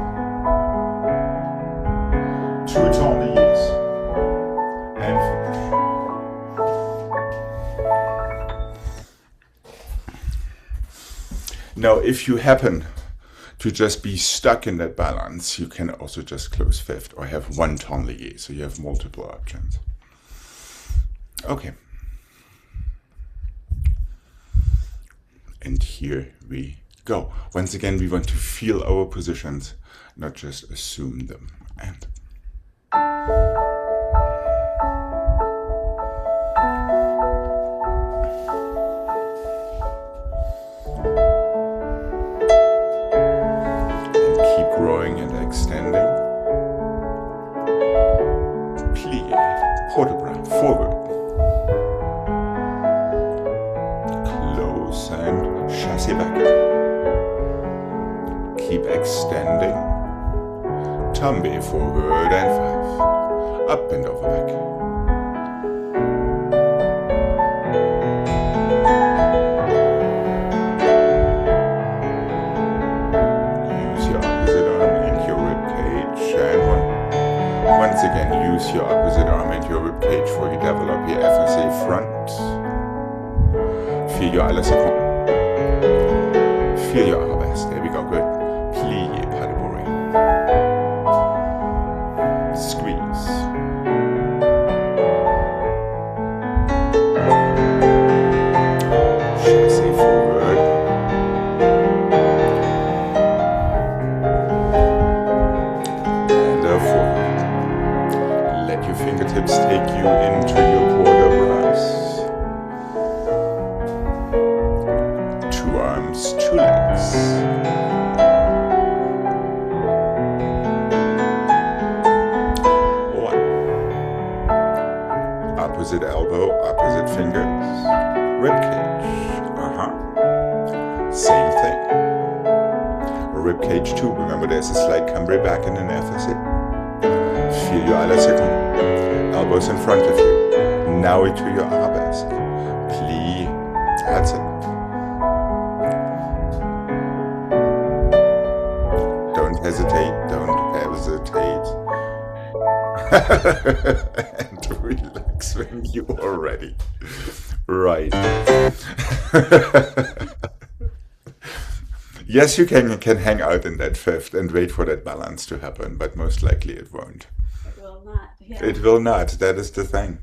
Two tourniers and finish. Now, if you happen to just be stuck in that balance, you can also just close fifth or have one tournier, so you have multiple options. Okay. And here we go. Once again, we want to feel our positions, not just assume them. And keep growing and extending. Plie, port de bras, forward. Close and chassé back. Keep extending. Tombe forward and 5. Up and over back. Use your opposite arm and your rib cage. And 1. Once again, use your opposite arm and your rib cage for you develop your effacé front. Feel your à la seconde. Feel your arabesque. There we go. Good. Plie, pas de bourrée. Squeeze. Chassé forward. And forward. Let your fingertips take you into your port de bras. Two arms, two legs. Opposite elbow, opposite fingers, rib cage, same thing. Rib cage too, remember there's a slight cambre back in an effacé. Feel your à la seconde, elbows in front of you, now into your arabesque, plie, that's it. Don't hesitate, and relax when you are ready. Right. Yes, you can hang out in that fifth and wait for that balance to happen, but most likely it won't. It will not. Yeah. It will not. That is the thing.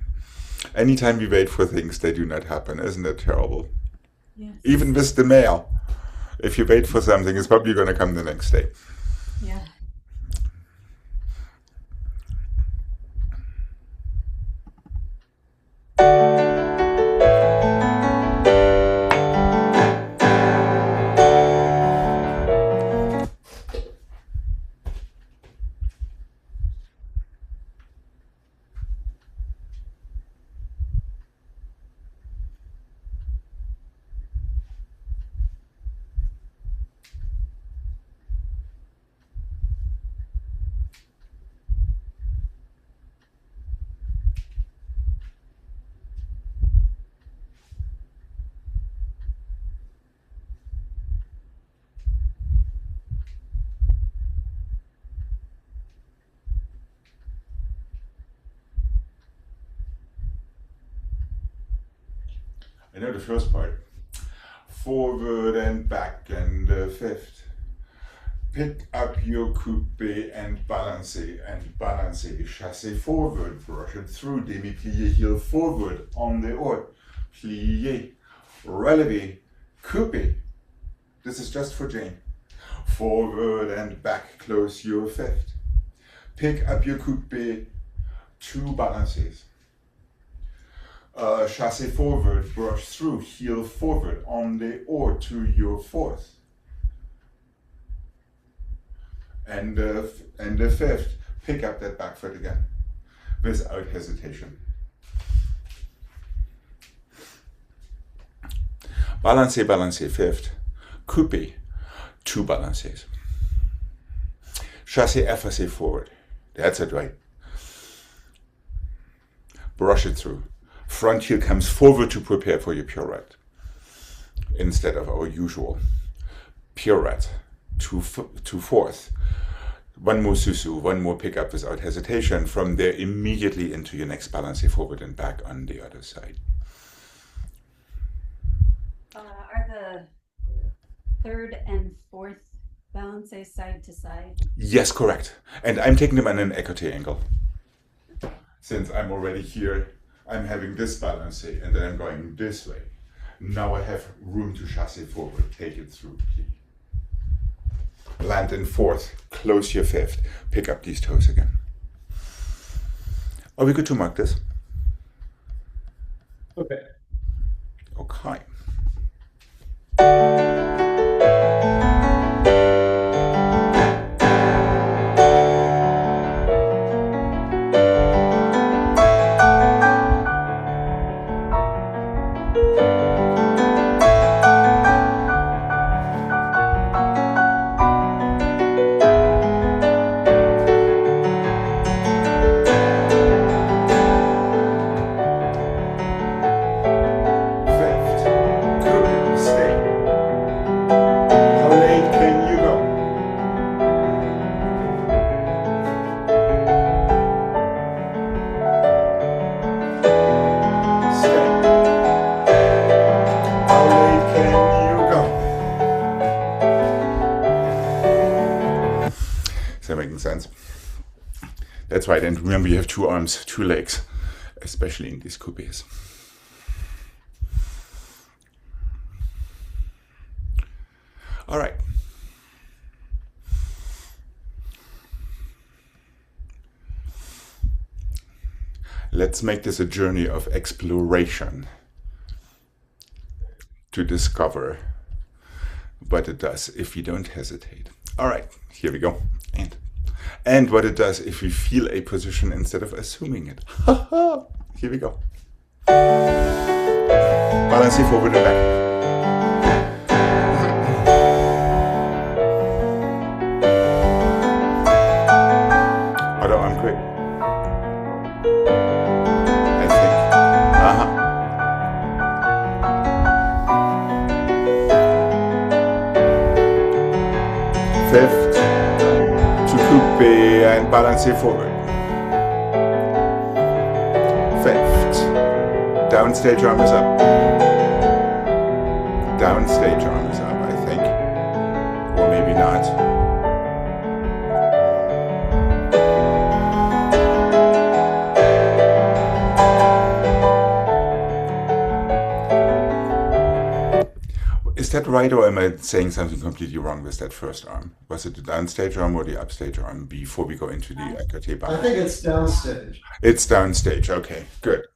Anytime we wait for things, they do not happen. Isn't that terrible? Yes. Even with the mail. If you wait for something, it's probably going to come the next day. Yeah. I know the first part. Forward and back and fifth. Pick up your coupe and balancez. Chassez forward, brush it through. Demi-plié, heel forward on the haute. Plié, relevé, coupe. This is just for Jane. Forward and back, close your fifth. Pick up your coupe, two balances. Chassez forward, brush through, heel forward on the or to your fourth. And the fifth, pick up that back foot again without hesitation. Balancé, balancé, fifth. Coupé, 2 balancés. Chassé, effacé, forward. That's it, right? Brush it through. Front heel comes forward to prepare for your pirouette instead of our usual pirouette to fourth. One more susu, one more pickup without hesitation. From there, immediately into your next balancé forward and back on the other side. Are the third and fourth balancés side to side? Yes, correct. And I'm taking them on an écarté angle. Since I'm already here, I'm having this balancé and then I'm going this way. Now I have room to chassé forward. Take it through, please. Land in fourth, close your fifth, pick up these toes again. Are we good to mark this? Okay. Okay. Sense. That's right, and remember you have 2 arms, 2 legs, especially in these coupés. All right. Let's make this a journey of exploration to discover what it does if you don't hesitate. All right, here we go. And what it does if we feel a position instead of assuming it. Here we go. Balancing forward and back. Other arm quick. I think. Fifth. Coupé and balancé forward. Fifth. Downstage arm is up. Downstage arm is up, I think. Or maybe not. Is that right, or am I saying something completely wrong with that first arm? Was it the downstage arm or the upstage arm before we go into the écarté balance? I think it's downstage. It's downstage, okay, good.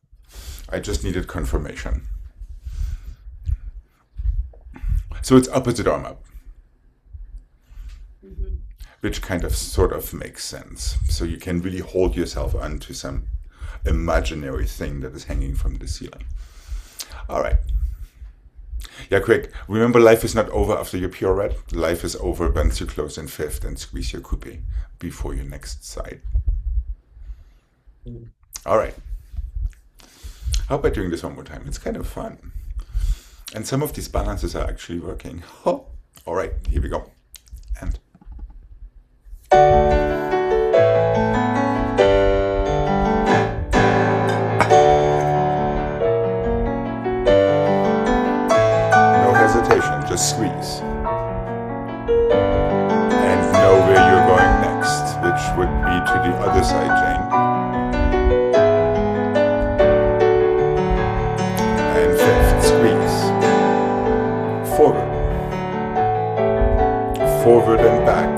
I just needed confirmation. So it's opposite arm up. Mm-hmm. Which kind of sort of makes sense. So you can really hold yourself onto some imaginary thing that is hanging from the ceiling. All right. Yeah, quick. Remember, life is not over after your pirouette. Life is over once you close in fifth and squeeze your coupé before your next side. All right. How about doing this one more time? It's kind of fun. And some of these balances are actually working. Oh. All right, here we go. And. Just squeeze. And know where you're going next, which would be to the other side, Jane. And fifth, squeeze. Forward. Forward and back.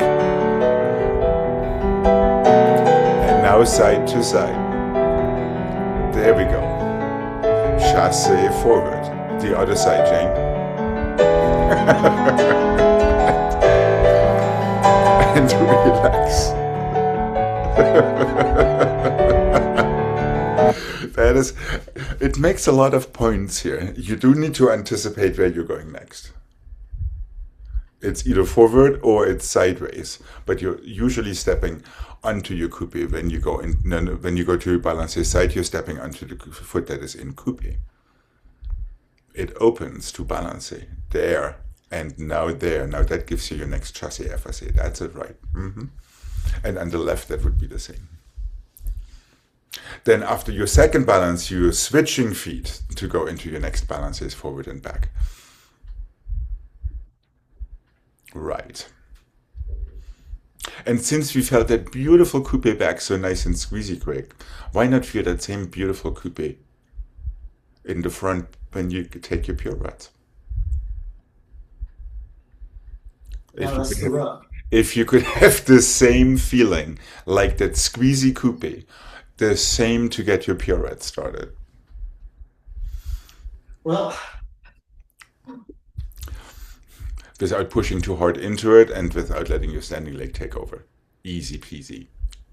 And now side to side. There we go. Chassé forward. The other side, Jane. and relax. That is, it makes a lot of points here. You do need to anticipate where you're going next. It's either forward or it's sideways, but you're usually stepping onto your coupe when you go in. No, when you go to your balancé side, you're stepping onto the foot that is in coupe. It opens to balancé there and now there. Now that gives you your next chassé effacé. That's it, right? And on the left, that would be the same. Then after your second balance, you're switching feet to go into your next balances forward and back. Right. And since we felt that beautiful coupe back so nice and squeezy, Gregg, why not feel that same beautiful coupe in the front when you take your pirouettes? If you could have the same feeling, like that squeezy coupe, the same to get your pirouette started. Well, without pushing too hard into it and without letting your standing leg take over. Easy peasy.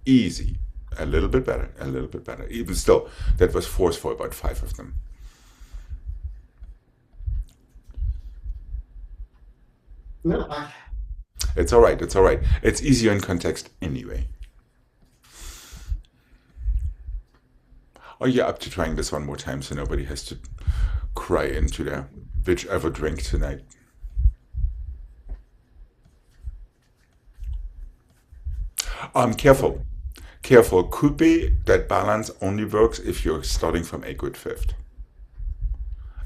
Easy. A little bit better, a little bit better. Even still, that was forceful, about 5 of them. No, It's all right, it's all right. It's easier in context anyway. Are you up to trying this one more time so nobody has to cry into their whichever drink tonight? Careful. Careful. Coupe, that balance only works if you're starting from a good fifth.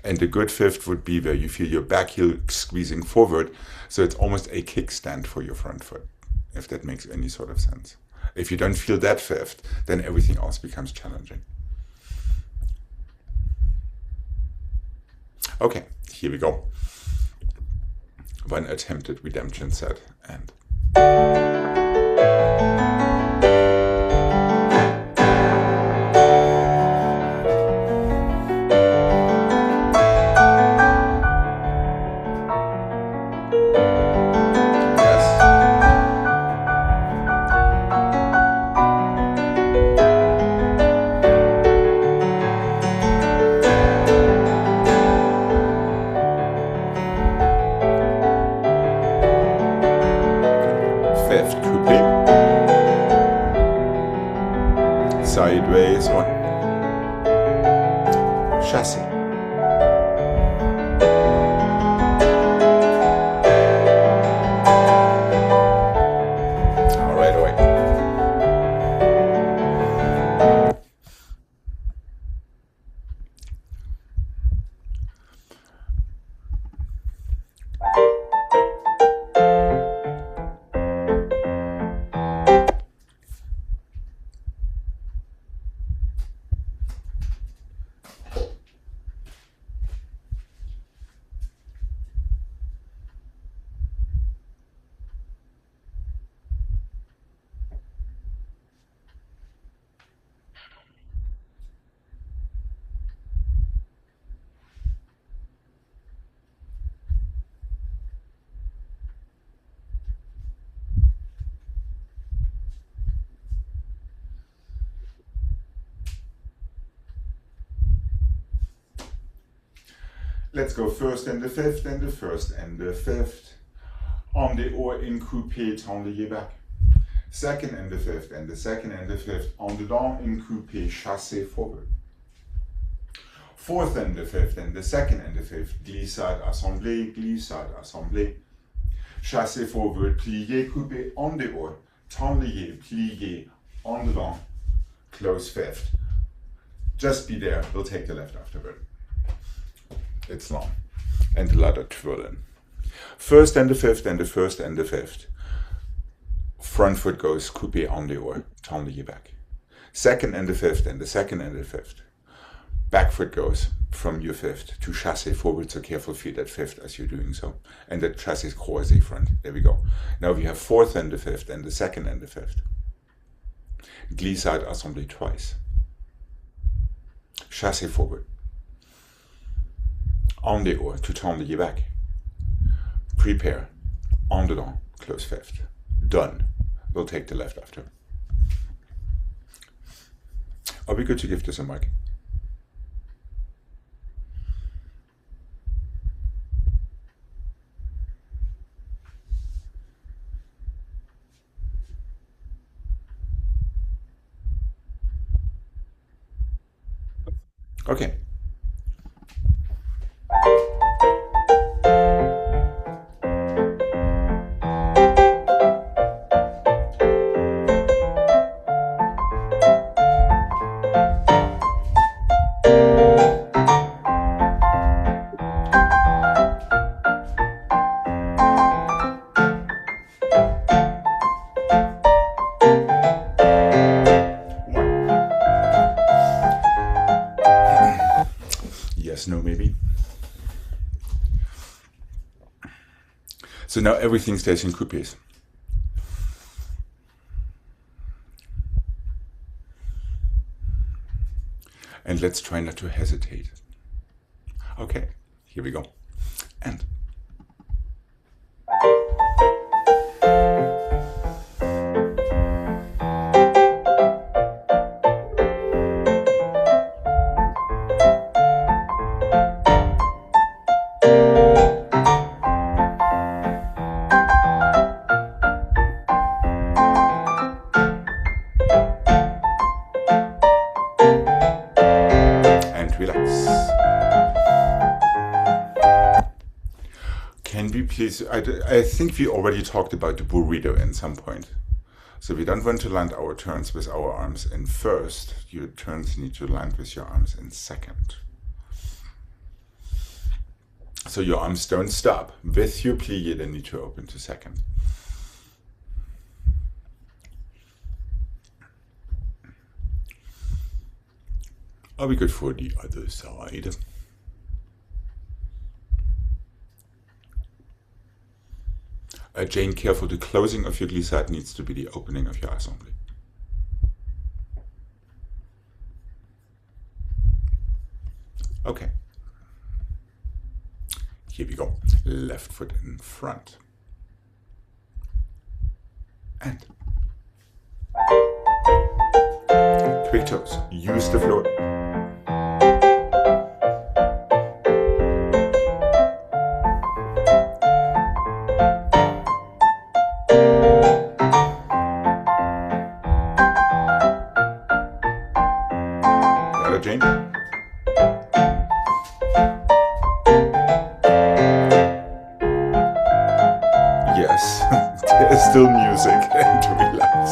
And a good fifth would be where you feel your back heel squeezing forward, so it's almost a kickstand for your front foot, if that makes any sort of sense. If you don't feel that fifth, then everything else becomes challenging. Okay, here we go. One attempted redemption set and... sideways one, chassé, all right away. Let's go first and the fifth, and the first and the fifth. On the or in coupe, tendre back. Second and the fifth, and the second and the fifth. En dedans in coupe, chassé forward. Fourth and the fifth, and the second and the fifth. Glissade, assemblée, glissade, assemblée. Chassé forward, plié, coupe, en dehors. Tendre, plié, en dedans. Close fifth. Just be there, we'll take the left afterward. It's long and a lot of twirling. First and the fifth, and the first and the fifth. Front foot goes coupe en dehors, tendre back. Second and the fifth, and the second and the fifth. Back foot goes from your fifth to chassé forward, so careful feel that fifth as you're doing so. And that chassé croisé front. There we go. Now we have fourth and the fifth, and the second and the fifth. Glissade assemblée twice. Chassé forward. En dehors to tendre back. Prepare. En dedans, close fifth. Done. We'll take the left after. Are we good to give this a mic? Okay. Yes, no, maybe. So now everything stays in coupés. And let's try not to hesitate. Okay, here we go. And relax. Can we please, I think we already talked about the burrito at some point. So we don't want to land our turns with our arms in first. Your turns need to land with your arms in second. So your arms don't stop. With your plie, they need to open to second. Are we good for the other side? Jane, careful, the closing of your glissade needs to be the opening of your assembly. Okay. Here we go. Left foot in front. And quick toes. Use the floor. Jane? Yes, there's still music and to relax.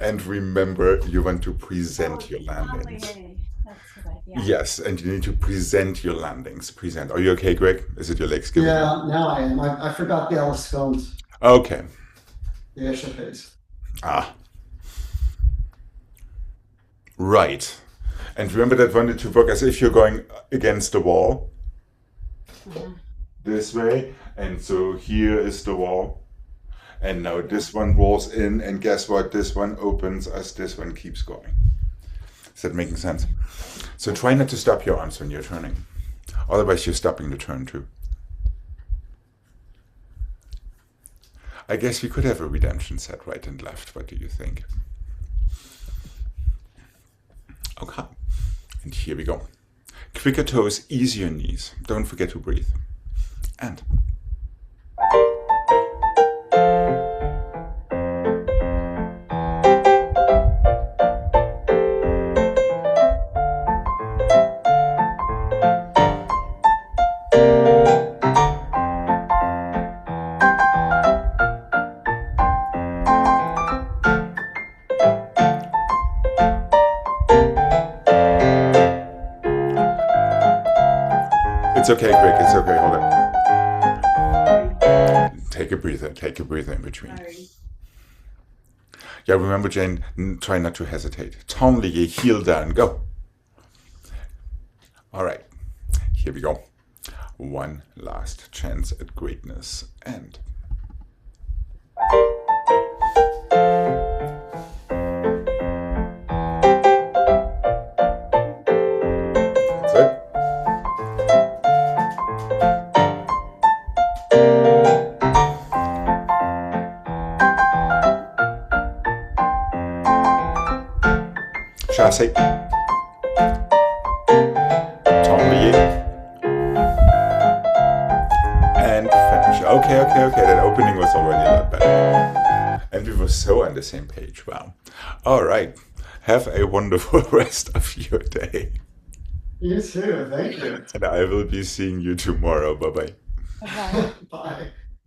And remember, you want to present your landings. That's what Yes, and you need to present your landings. Present. Are you okay, Greg? Is it your legs giving? Yeah, now I am. I forgot the Alice scones. Okay. The échappés. Ah. Right. And remember that one to work as if you're going against the wall. This way. And so here is the wall. And now this one rolls in, and guess what? This one opens as this one keeps going. Is that making sense? So try not to stop your arms when you're turning. Otherwise you're stopping the turn too. I guess we could have a redemption set right and left. What do you think? Okay. And here we go. Quicker toes, easier knees. Don't forget to breathe. And it's okay, Greg. It's okay. Hold on. Take a breather in between. Sorry. Yeah, remember, Jane, try not to hesitate. Tongue-lié, heel down, go. All right, here we go. One last chance at greatness. And that's it. chassé, Templier, and finish. Okay. That opening was already a lot better. And we were so on the same page. Wow. All right. Have a wonderful rest of your day. You too. Thank you. And I will be seeing you tomorrow. Bye-bye. Bye-bye. Bye.